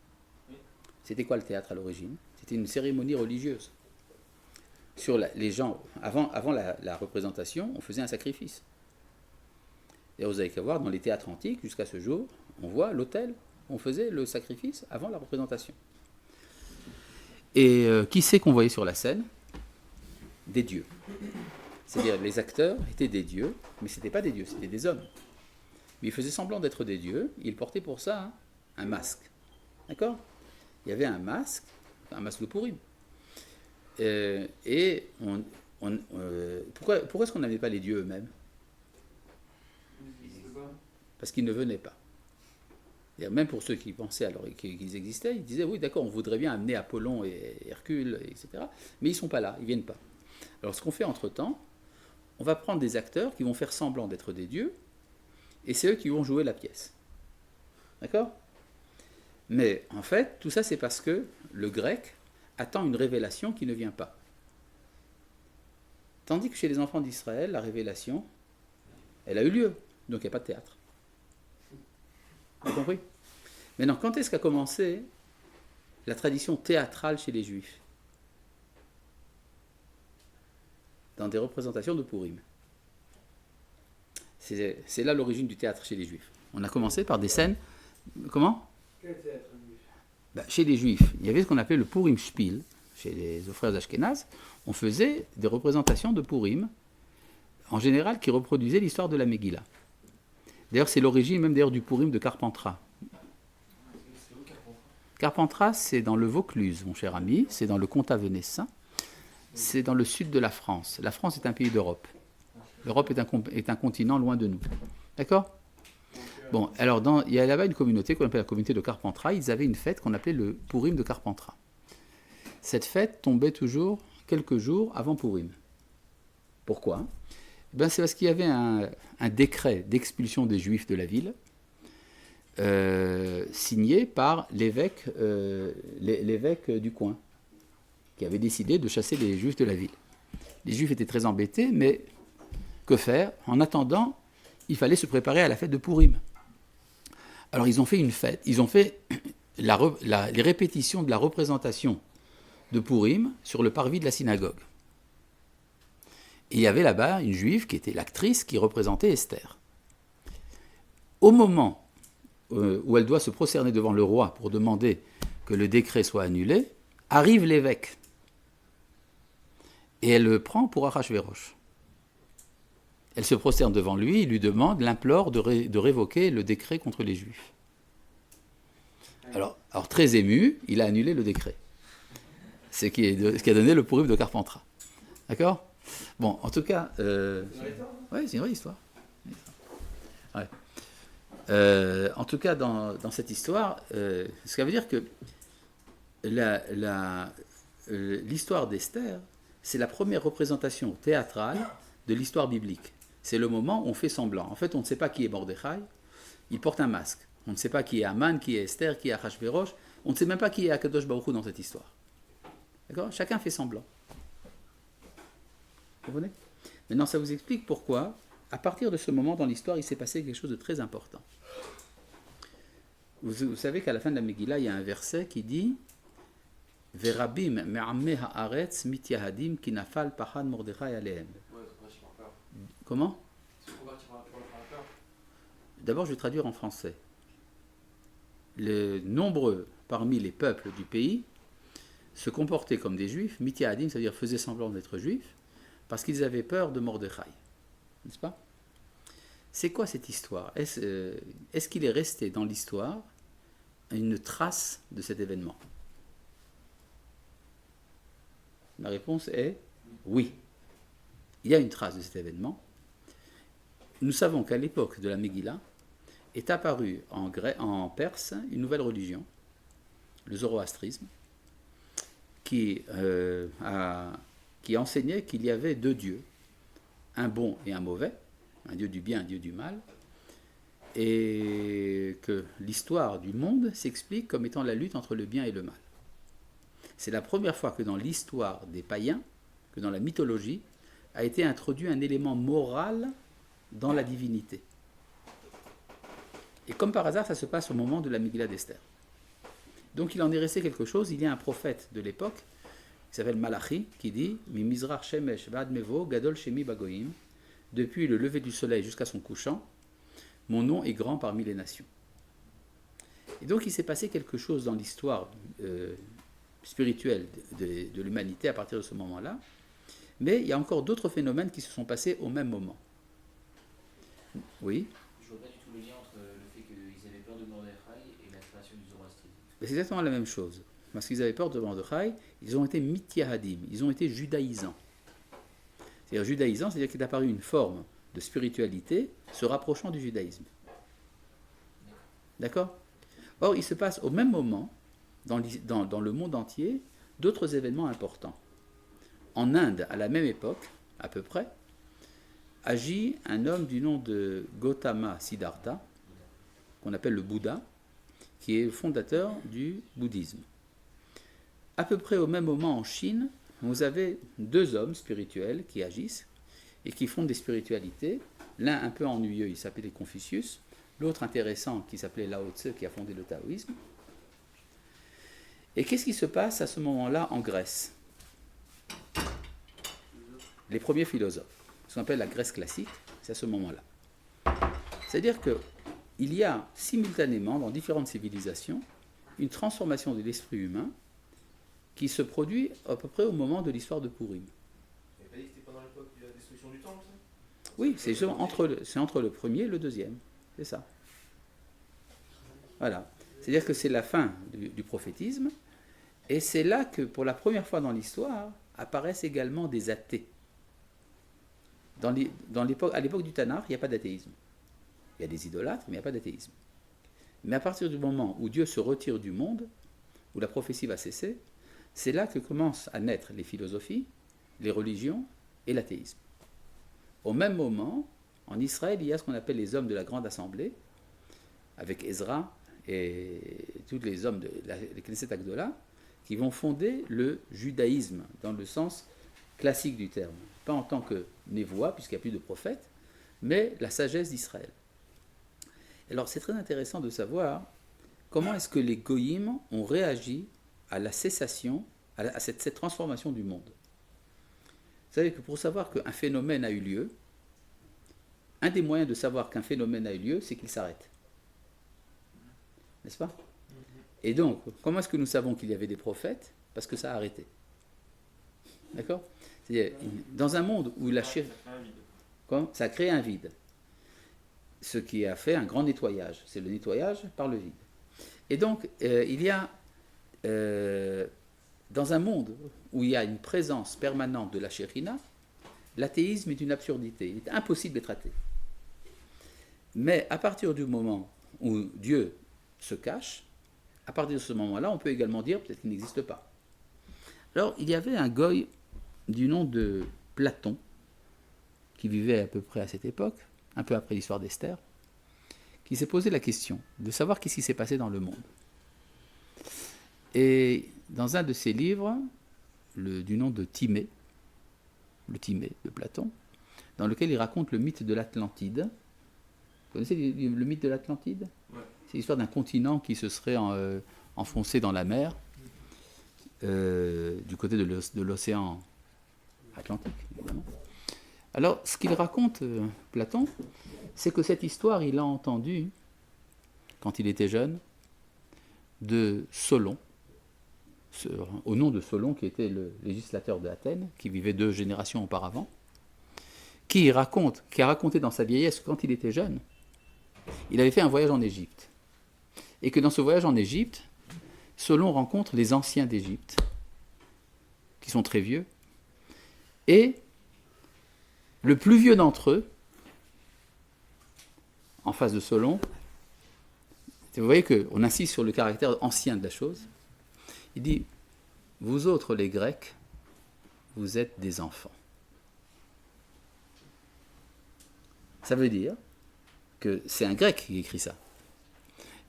Speaker 1: C'était quoi le théâtre à l'origine? C'était une cérémonie religieuse. Sur les gens, avant la représentation, on faisait un sacrifice. Et vous avez qu'à voir, dans les théâtres antiques, jusqu'à ce jour, on voit l'autel, on faisait le sacrifice avant la représentation. Et qui c'est qu'on voyait sur la scène? Des dieux. C'est-à-dire les acteurs étaient des dieux, mais ce n'étaient pas des dieux, c'était des hommes. Mais ils faisaient semblant d'être des dieux, ils portaient pour ça un masque. D'accord? Il y avait un masque de Purim. Pourquoi est-ce qu'on n'avait pas les dieux eux-mêmes? Parce qu'ils ne venaient pas. Et même pour ceux qui pensaient alors qu'ils existaient, ils disaient oui d'accord, on voudrait bien amener Apollon et Hercule, etc. Mais ils ne sont pas là, ils ne viennent pas. Alors ce qu'on fait entre-temps, on va prendre des acteurs qui vont faire semblant d'être des dieux, et c'est eux qui vont jouer la pièce. D'accord? Mais en fait, tout ça c'est parce que le grec attend une révélation qui ne vient pas. Tandis que chez les enfants d'Israël, la révélation, elle a eu lieu, donc il n'y a pas de théâtre. Vous avez compris? Maintenant, quand est-ce qu'a commencé la tradition théâtrale chez les Juifs? Dans des représentations de Purim. C'est là l'origine du théâtre chez les Juifs. On a commencé par des scènes... Comment?
Speaker 2: Quel théâtre juif?
Speaker 1: Chez les Juifs, il y avait ce qu'on appelait le Purim Spiel. Chez les frères d'Ashkenaz, on faisait des représentations de Purim, en général, qui reproduisaient l'histoire de la Megillah. D'ailleurs, c'est l'origine même d'ailleurs du Purim de Carpentras. Carpentras, c'est dans le Vaucluse, mon cher ami, c'est dans le comtat venessin, c'est dans le sud de la France. La France est un pays d'Europe. L'Europe est un continent loin de nous. D'accord? Bon, alors il y a là-bas une communauté qu'on appelle la communauté de Carpentras. Ils avaient une fête qu'on appelait le Purim de Carpentras. Cette fête tombait toujours quelques jours avant Purim. Pourquoi? C'est parce qu'il y avait un décret d'expulsion des Juifs de la ville, signé par l'évêque du coin, qui avait décidé de chasser les Juifs de la ville. Les Juifs étaient très embêtés, mais que faire? En attendant, il fallait se préparer à la fête de Purim. Alors ils ont fait une fête, ils ont fait les répétitions de la représentation de Purim sur le parvis de la synagogue. Et il y avait là-bas une juive qui était l'actrice qui représentait Esther. Au moment où elle doit se prosterner devant le roi pour demander que le décret soit annulé, arrive l'évêque. Et elle le prend pour Achashvérosh. Elle se prosterne devant lui, il lui demande, l'implore de révoquer le décret contre les Juifs. Alors très ému, il a annulé le décret. C'est ce qui a donné le Purim de Carpentras. D'accord ? Bon, en tout cas... Oui, c'est une vraie histoire. Ouais. En tout cas, dans cette histoire, ce qui veut dire que l'histoire d'Esther, c'est la première représentation théâtrale de l'histoire biblique. C'est le moment où on fait semblant. En fait, on ne sait pas qui est Mordechai, il porte un masque. On ne sait pas qui est Aman, qui est Esther, qui est Achashvérosh. On ne sait même pas qui est Akadosh Baruch Hu dans cette histoire. D'accord ? Chacun fait semblant. Vous comprenez ? Maintenant, ça vous explique pourquoi, à partir de ce moment dans l'histoire, il s'est passé quelque chose de très important. Vous savez qu'à la fin de la Megillah, il y a un verset qui dit Verabim me'ammeh haaretz mityahadim ki nafal pachad Mordechai alehem. Comment ? D'abord, je vais traduire en français. Les nombreux parmi les peuples du pays se comportaient comme des juifs, mityahadim, c'est-à-dire faisaient semblant d'être juifs, parce qu'ils avaient peur de Mordechai. N'est-ce pas ? C'est quoi cette histoire ? Est-ce qu'il est resté dans l'histoire une trace de cet événement ? La réponse est oui. Il y a une trace de cet événement. Nous savons qu'à l'époque de la Megillah est apparue en Perse une nouvelle religion, le zoroastrisme, qui enseignait qu'il y avait deux dieux, un bon et un mauvais, un dieu du bien, un dieu du mal, et que l'histoire du monde s'explique comme étant la lutte entre le bien et le mal. C'est la première fois que dans l'histoire des païens, que dans la mythologie, a été introduit un élément moral dans la divinité. Et comme par hasard, ça se passe au moment de la Megillah d'Esther. Donc il en est resté quelque chose. Il y a un prophète de l'époque, qui s'appelle Malachi, qui dit « Mi mizrach shemesh v'ad mevo gadol shemi bagoyim » depuis le lever du soleil jusqu'à son couchant, mon nom est grand parmi les nations. Et donc il s'est passé quelque chose dans l'histoire spirituelle de l'humanité à partir de ce moment-là, mais il y a encore d'autres phénomènes qui se sont passés au même moment. Oui ?
Speaker 5: Je ne vois pas du tout le lien entre le fait qu'ils avaient peur de Mordechai et la création du zoroastrisme.
Speaker 1: C'est exactement la même chose. Parce qu'ils avaient peur de Mordechai, ils ont été mityahadim, ils ont été judaïsants. C'est-à-dire judaïsant, c'est-à-dire qu'il est apparu une forme de spiritualité se rapprochant du judaïsme. D'accord ? Or, il se passe au même moment, dans le monde entier, d'autres événements importants. En Inde, à la même époque, à peu près, agit un homme du nom de Gautama Siddhartha, qu'on appelle le Bouddha, qui est le fondateur du bouddhisme. À peu près au même moment en Chine, vous avez deux hommes spirituels qui agissent et qui font des spiritualités. L'un un peu ennuyeux, il s'appelait Confucius. L'autre intéressant, qui s'appelait Lao Tse, qui a fondé le taoïsme. Et qu'est-ce qui se passe à ce moment-là en Grèce ? Les premiers philosophes, ce qu'on appelle la Grèce classique, c'est à ce moment-là. C'est-à-dire qu'il y a simultanément, dans différentes civilisations, une transformation de l'esprit humain qui se produit à peu près au moment de l'histoire de Purim.
Speaker 5: Vous n'avez pas dit que c'était pendant l'époque de la destruction du temple, ça ?
Speaker 1: Oui, c'est entre le premier et le deuxième. C'est ça. Voilà. C'est-à-dire que c'est la fin du prophétisme, et c'est là que, pour la première fois dans l'histoire, apparaissent également des athées. À l'époque du Tanakh, il n'y a pas d'athéisme. Il y a des idolâtres, mais il n'y a pas d'athéisme. Mais à partir du moment où Dieu se retire du monde, où la prophétie va cesser, c'est là que commencent à naître les philosophies, les religions et l'athéisme. Au même moment, en Israël, il y a ce qu'on appelle les hommes de la Grande Assemblée, avec Ezra et tous les hommes de la Knesset Agdola, qui vont fonder le judaïsme, dans le sens classique du terme. Pas en tant que névoie, puisqu'il n'y a plus de prophètes, mais la sagesse d'Israël. Alors c'est très intéressant de savoir comment est-ce que les goïms ont réagi à la cessation, à cette transformation du monde. Vous savez que pour savoir qu'un phénomène a eu lieu, un des moyens de savoir qu'un phénomène a eu lieu, c'est qu'il s'arrête. N'est-ce pas ? Et donc, comment est-ce que nous savons qu'il y avait des prophètes? Parce que ça a arrêté. D'accord? C'est-à-dire, dans un monde où la ça a créé un vide. Ce qui a fait un grand nettoyage. C'est le nettoyage par le vide. Et donc, il y a, dans un monde où il y a une présence permanente de la Shekhinah, l'athéisme est une absurdité. Il est impossible d'être athée. Mais à partir du moment où Dieu se cache, à partir de ce moment-là, on peut également dire peut-être qu'il n'existe pas. Alors, il y avait un goy du nom de Platon, qui vivait à peu près à cette époque, un peu après l'histoire d'Esther, qui s'est posé la question de savoir qu'est-ce qui s'est passé dans le monde. Et dans un de ses livres, du nom de Timée, le Timée de Platon, dans lequel il raconte le mythe de l'Atlantide. Vous connaissez le mythe de l'Atlantide? Ouais. C'est l'histoire d'un continent qui se serait enfoncé dans la mer, du côté de l'océan Atlantique, évidemment. Alors, ce qu'il raconte, Platon, c'est que cette histoire, il l'a entendue, quand il était jeune, de Solon, au nom de Solon, qui était le législateur d'Athènes, qui vivait 2 générations auparavant, qui a raconté dans sa vieillesse, quand il était jeune, il avait fait un voyage en Égypte. Et que dans ce voyage en Égypte, Solon rencontre les anciens d'Égypte, qui sont très vieux, et le plus vieux d'entre eux, en face de Solon, vous voyez qu'on insiste sur le caractère ancien de la chose, il dit, vous autres les Grecs, vous êtes des enfants. Ça veut dire que c'est un Grec qui écrit ça.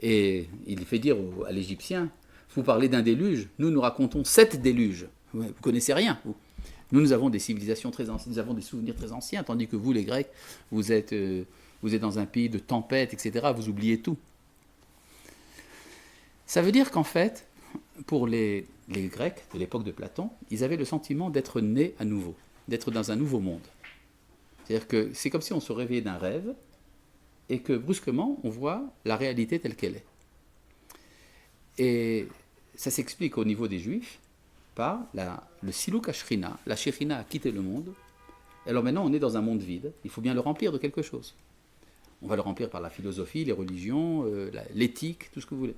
Speaker 1: Et il fait dire à l'Égyptien, vous parlez d'un déluge, nous racontons 7 déluges. Vous ne connaissez rien, vous. Nous avons des civilisations très anciennes, nous avons des souvenirs très anciens, tandis que vous, les Grecs, vous êtes dans un pays de tempêtes, etc., vous oubliez tout. Ça veut dire qu'en fait, pour les Grecs de l'époque de Platon, ils avaient le sentiment d'être nés à nouveau, d'être dans un nouveau monde. C'est-à-dire que c'est comme si on se réveillait d'un rêve et que brusquement, on voit la réalité telle qu'elle est. Et ça s'explique au niveau des Juifs par le Siluk Ashrina. La Shekhinah a quitté le monde. Alors maintenant, on est dans un monde vide. Il faut bien le remplir de quelque chose. On va le remplir par la philosophie, les religions, l'éthique, tout ce que vous voulez.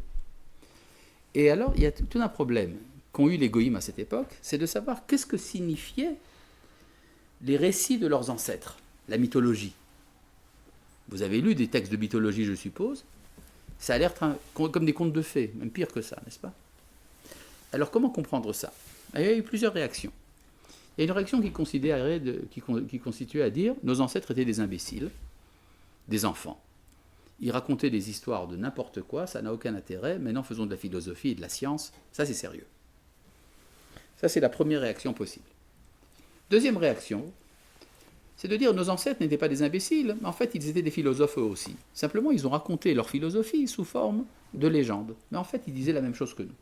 Speaker 1: Et alors, il y a tout un problème qu'ont eu les goïms à cette époque, c'est de savoir qu'est-ce que signifiaient les récits de leurs ancêtres, la mythologie. Vous avez lu des textes de mythologie, je suppose. Ça a l'air comme des contes de fées, même pire que ça, n'est-ce pas? Alors, comment comprendre ça? Il y a eu plusieurs réactions. Il y a une réaction qui constituait à dire nos ancêtres étaient des imbéciles, des enfants. Ils racontaient des histoires de n'importe quoi, ça n'a aucun intérêt. Maintenant, faisons de la philosophie et de la science. Ça, c'est sérieux. Ça, c'est la première réaction possible. Deuxième réaction, c'est de dire nos ancêtres n'étaient pas des imbéciles, mais en fait, ils étaient des philosophes eux aussi. Simplement, ils ont raconté leur philosophie sous forme de légende. Mais en fait, ils disaient la même chose que nous.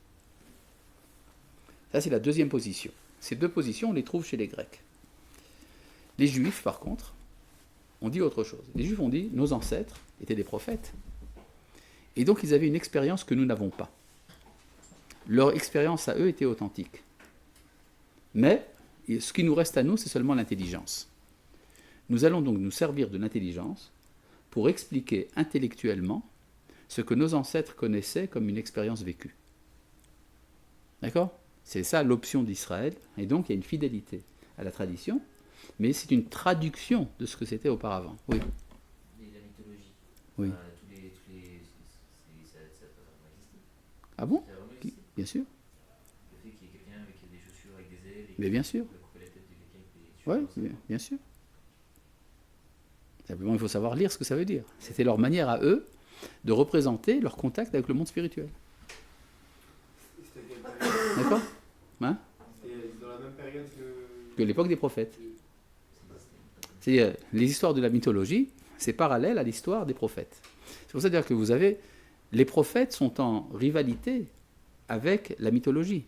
Speaker 1: Ça, c'est la deuxième position. Ces 2 positions, on les trouve chez les Grecs. Les Juifs, par contre, ont dit autre chose. Les Juifs ont dit, nos ancêtres étaient des prophètes. Et donc, ils avaient une expérience que nous n'avons pas. Leur expérience à eux était authentique. Mais, ce qui nous reste à nous, c'est seulement l'intelligence. Nous allons donc nous servir de l'intelligence pour expliquer intellectuellement ce que nos ancêtres connaissaient comme une expérience vécue. D'accord ? C'est ça l'option d'Israël, et donc il y a une fidélité à la tradition, mais c'est une traduction de ce que c'était auparavant. Oui.
Speaker 8: Et la mythologie.
Speaker 1: Oui.
Speaker 8: Ça a existé.
Speaker 1: Ah bon?
Speaker 8: Ça a vraiment existé.
Speaker 1: Bien sûr.
Speaker 8: Le fait qu'il y ait quelqu'un avec des chaussures avec des ailes et
Speaker 1: mais bien sûr.
Speaker 8: couper la tête de quelqu'un avec des chaussures.
Speaker 1: Oui, bien sûr. Simplement, il faut savoir lire ce que ça veut dire. C'était leur manière à eux de représenter leur contact avec le monde spirituel. D'accord? Hein?
Speaker 7: C'était dans la même période
Speaker 1: que l'époque des prophètes. C'est les histoires de la mythologie, c'est parallèle à l'histoire des prophètes. C'est pour ça dire que vous avez les prophètes sont en rivalité avec la mythologie.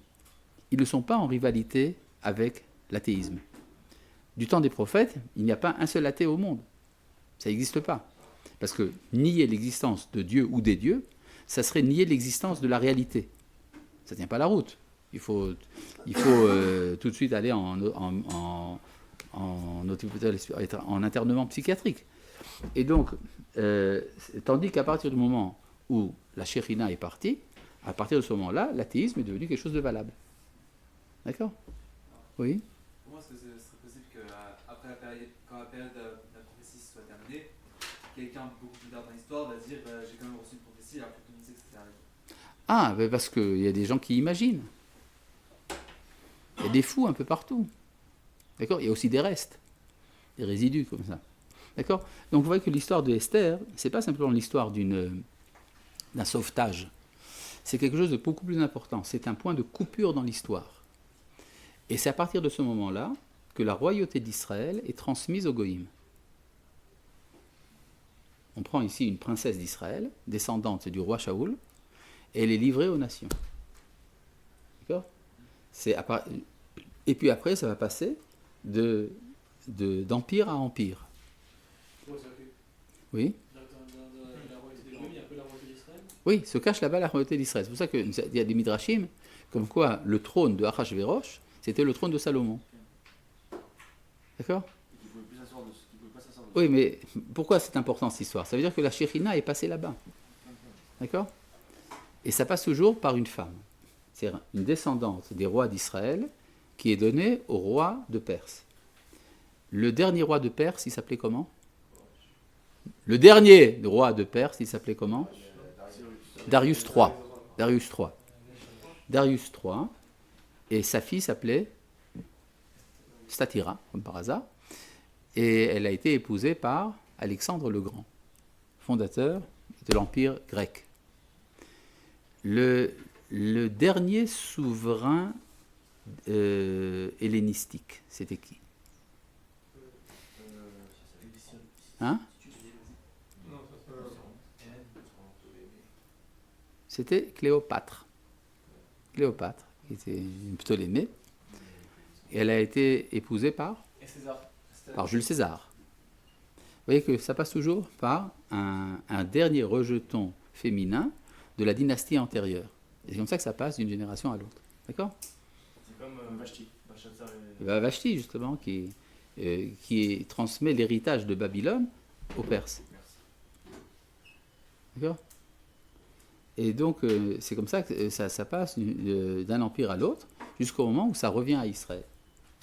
Speaker 1: Ils ne sont pas en rivalité avec l'athéisme. Du temps des prophètes, il n'y a pas un seul athée au monde. Ça n'existe pas. Parce que nier l'existence de Dieu ou des dieux, ça serait nier l'existence de la réalité. Ça ne tient pas la route. Il faut tout de suite aller en internement psychiatrique. Et donc, tandis qu'à partir du moment où la Shekhinah est partie, à partir de ce moment-là, l'athéisme est devenu quelque chose de valable. D'accord? Oui?
Speaker 3: Comment est-ce que ce serait possible qu'après quand la période de la prophétie soit terminée, quelqu'un beaucoup plus tard dans l'histoire va se dire j'ai quand même reçu une prophétie alors que tout le monde sait que c'était arrivé?
Speaker 1: Ah, ben parce qu'il y a des gens qui imaginent. Il y a des fous un peu partout. D'accord? Il y a aussi des restes, des résidus comme ça. D'accord? Donc vous voyez que l'histoire de Esther, c'est pas simplement l'histoire d'un sauvetage. C'est quelque chose de beaucoup plus important. C'est un point de coupure dans l'histoire. Et c'est à partir de ce moment-là que la royauté d'Israël est transmise aux Goïm. On prend ici une princesse d'Israël, descendante du roi Shaoul, et elle est livrée aux nations. D'accord? Et puis après, ça va passer d'empire à empire. Oui? Oui, se cache là-bas la royauté d'Israël. C'est pour ça qu'il y a des midrashim, comme quoi le trône de Achashverosh, c'était le trône de Salomon. D'accord? Oui, mais pourquoi c'est important cette histoire? Ça veut dire que la Shekhinah est passée là-bas. D'accord? Et ça passe toujours par une femme. C'est une descendante des rois d'Israël qui est donnée au roi de Perse. Le dernier roi de Perse, il s'appelait comment? Le dernier roi de Perse, il s'appelait comment? Darius III. Darius III. Darius III. Et sa fille s'appelait Statira, comme par hasard. Et elle a été épousée par Alexandre le Grand, fondateur de l'Empire grec. Le dernier souverain hellénistique, c'était qui? Hein? C'était Cléopâtre. Cléopâtre, qui était une Ptolémée. Et elle a été épousée par Jules César. Vous voyez que ça passe toujours par un dernier rejeton féminin de la dynastie antérieure. Et c'est comme ça que ça passe d'une génération à l'autre. D'accord?
Speaker 6: C'est comme Vashti.
Speaker 1: Vashti, justement, qui transmet l'héritage de Babylone aux Perses. D'accord? Et donc, c'est comme ça que ça passe d'un empire à l'autre, jusqu'au moment où ça revient à Israël.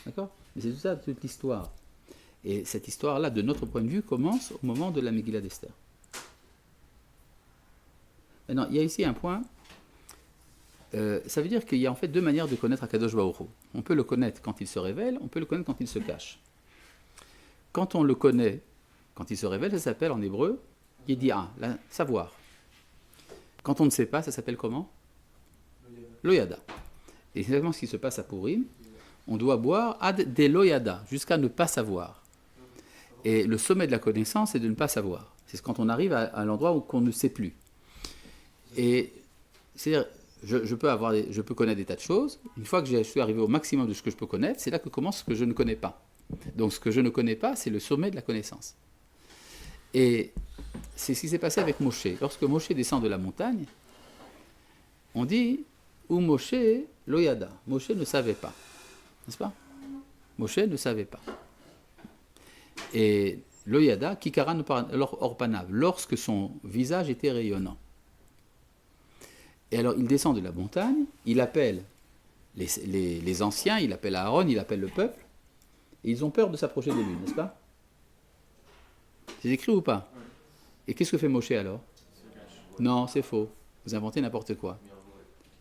Speaker 1: D'accord? Mais c'est tout ça, toute l'histoire. Et cette histoire-là, de notre point de vue, commence au moment de la Megillah d'Esther. Maintenant, il y a ici un point. Ça veut dire qu'il y a en fait deux manières de connaître Akadosh Baruch Hu. On peut le connaître quand il se révèle, on peut le connaître quand il se cache. Quand on le connaît, quand il se révèle, ça s'appelle en hébreu Yedi'a, savoir. Quand on ne sait pas, ça s'appelle comment? Loyada. Et c'est exactement ce qui se passe à Purim. On doit boire ad de loyada, jusqu'à ne pas savoir. Et le sommet de la connaissance, c'est de ne pas savoir. C'est quand on arrive à l'endroit où on ne sait plus. Et c'est-à-dire, je peux connaître des tas de choses. Une fois que je suis arrivé au maximum de ce que je peux connaître, c'est là que commence ce que je ne connais pas. Donc ce que je ne connais pas, c'est le sommet de la connaissance. Et c'est ce qui s'est passé avec Moshe. Lorsque Moshe descend de la montagne, on dit « Ou Moshe loyada ». Moshe ne savait pas. N'est-ce pas? Moshe ne savait pas. Et loyada, kikara orpanav, lorsque son visage était rayonnant. Et alors il descend de la montagne, il appelle les anciens, il appelle Aaron, il appelle le peuple, et ils ont peur de s'approcher de lui, n'est-ce pas? C'est écrit ou pas? Et qu'est-ce que fait Moshe alors? Non, c'est faux. Vous inventez n'importe quoi.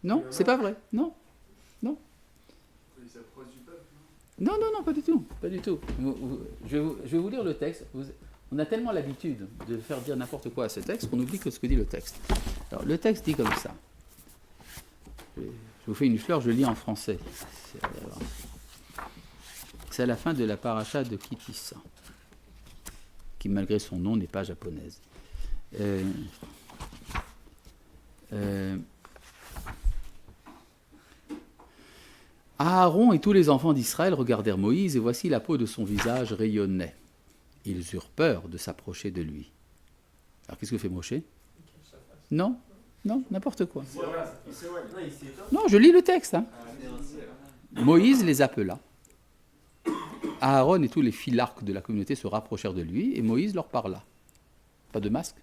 Speaker 1: Non, c'est pas vrai. Non, non. Non, non, non, pas du tout. Pas du tout. Je vais vous lire le texte. On a tellement l'habitude de faire dire n'importe quoi à ce texte qu'on oublie que ce que dit le texte. Alors, le texte dit comme ça. Je vous fais une fleur, je lis en français. C'est à la fin de la paracha de Kitissa, qui malgré son nom n'est pas japonaise. Aaron et tous les enfants d'Israël regardèrent Moïse, et voici la peau de son visage rayonnait. Ils eurent peur de s'approcher de lui. Alors qu'est-ce que fait Moshe? Non, Non, n'importe quoi.
Speaker 6: Il s'éloigne.
Speaker 7: Non, il s'éteint.
Speaker 1: Non, je lis le texte. Hein.
Speaker 3: Ah,
Speaker 1: Moïse les appela. Aaron et tous les philarques de la communauté se rapprochèrent de lui, et Moïse leur parla. Pas de masque.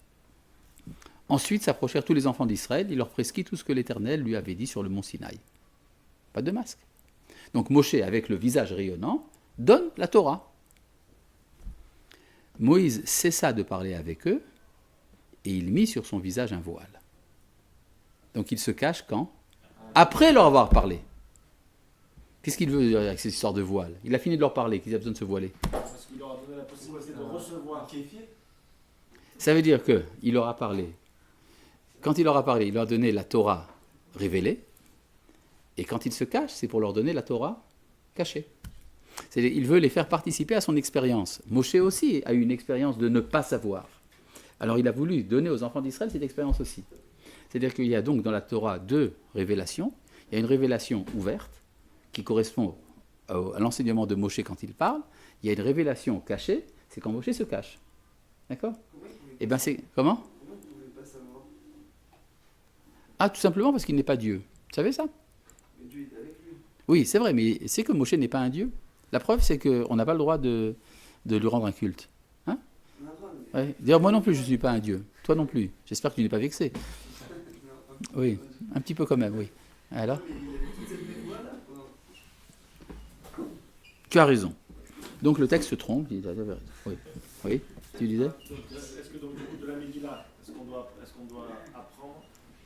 Speaker 1: Ensuite s'approchèrent tous les enfants d'Israël, il leur prescrit tout ce que l'Éternel lui avait dit sur le mont Sinaï. Pas de masque. Donc Moshe, avec le visage rayonnant, donne la Torah. Moïse cessa de parler avec eux, et il mit sur son visage un voile. Donc il se cache quand? Après leur avoir parlé. Qu'est-ce qu'il veut dire avec cette histoire de voile? Il a fini de leur parler, qu'il a besoin de se voiler.
Speaker 6: Parce qu'il leur a donné la possibilité de recevoir.
Speaker 1: Ça veut dire qu'il leur a parlé. Quand il leur a parlé, il leur a donné la Torah révélée. Et quand il se cache, c'est pour leur donner la Torah cachée. Il veut les faire participer à son expérience. Moshe aussi a eu une expérience de ne pas savoir. Alors il a voulu donner aux enfants d'Israël cette expérience aussi. C'est-à-dire qu'il y a donc dans la Torah deux révélations. Il y a une révélation ouverte, qui correspond à l'enseignement de Moshe quand il parle. Il y a une révélation cachée, c'est quand Moshe se cache. D'accord? Eh bien c'est... Comment?
Speaker 7: Comment vous ne pouvez pas savoir?
Speaker 1: Ah, tout simplement parce qu'il n'est pas Dieu. Vous savez ça?
Speaker 7: Mais Dieu est avec lui.
Speaker 1: Oui, c'est vrai, mais c'est que Moshe n'est pas un Dieu. La preuve, c'est qu'on n'a pas le droit de lui rendre un culte. Hein? Ouais. D'ailleurs, moi non plus, je ne suis pas un Dieu. Toi non plus. J'espère que tu n'es pas vexé. Oui, un petit peu quand même, oui. Alors? Tu as raison. Donc le texte se trompe. Oui, oui. Tu disais?
Speaker 6: Est-ce que donc du coup de la Megillah, est-ce qu'on doit apprendre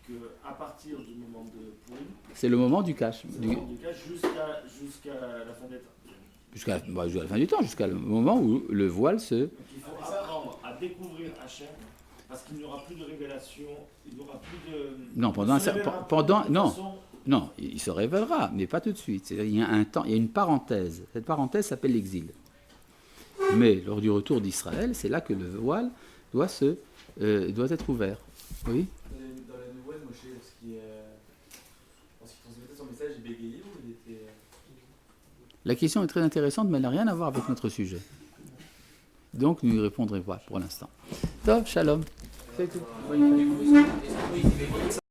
Speaker 6: qu'à partir du moment de Purim,
Speaker 1: C'est le moment du cache.
Speaker 6: jusqu'à la fin des temps.
Speaker 1: Jusqu'à la fin du temps, jusqu'à le moment où le voile se...
Speaker 6: Donc il faut apprendre à découvrir Hachem, parce qu'il n'y aura plus de révélation, il n'y aura plus de...
Speaker 1: Non, non, il se révélera, mais pas tout de suite. C'est-à-dire, il y a un temps, il y a une parenthèse. Cette parenthèse s'appelle l'exil. Mais lors du retour d'Israël, c'est là que le voile doit être ouvert. Oui.
Speaker 3: Dans la Nouveau, Moshe, lorsqu'il transmettait son message, il bégayait ou il était...
Speaker 1: La question est très intéressante, mais elle n'a rien à voir avec notre sujet. Donc, nous y répondrons pas pour l'instant. Top, shalom.
Speaker 8: Du coup, est-ce que il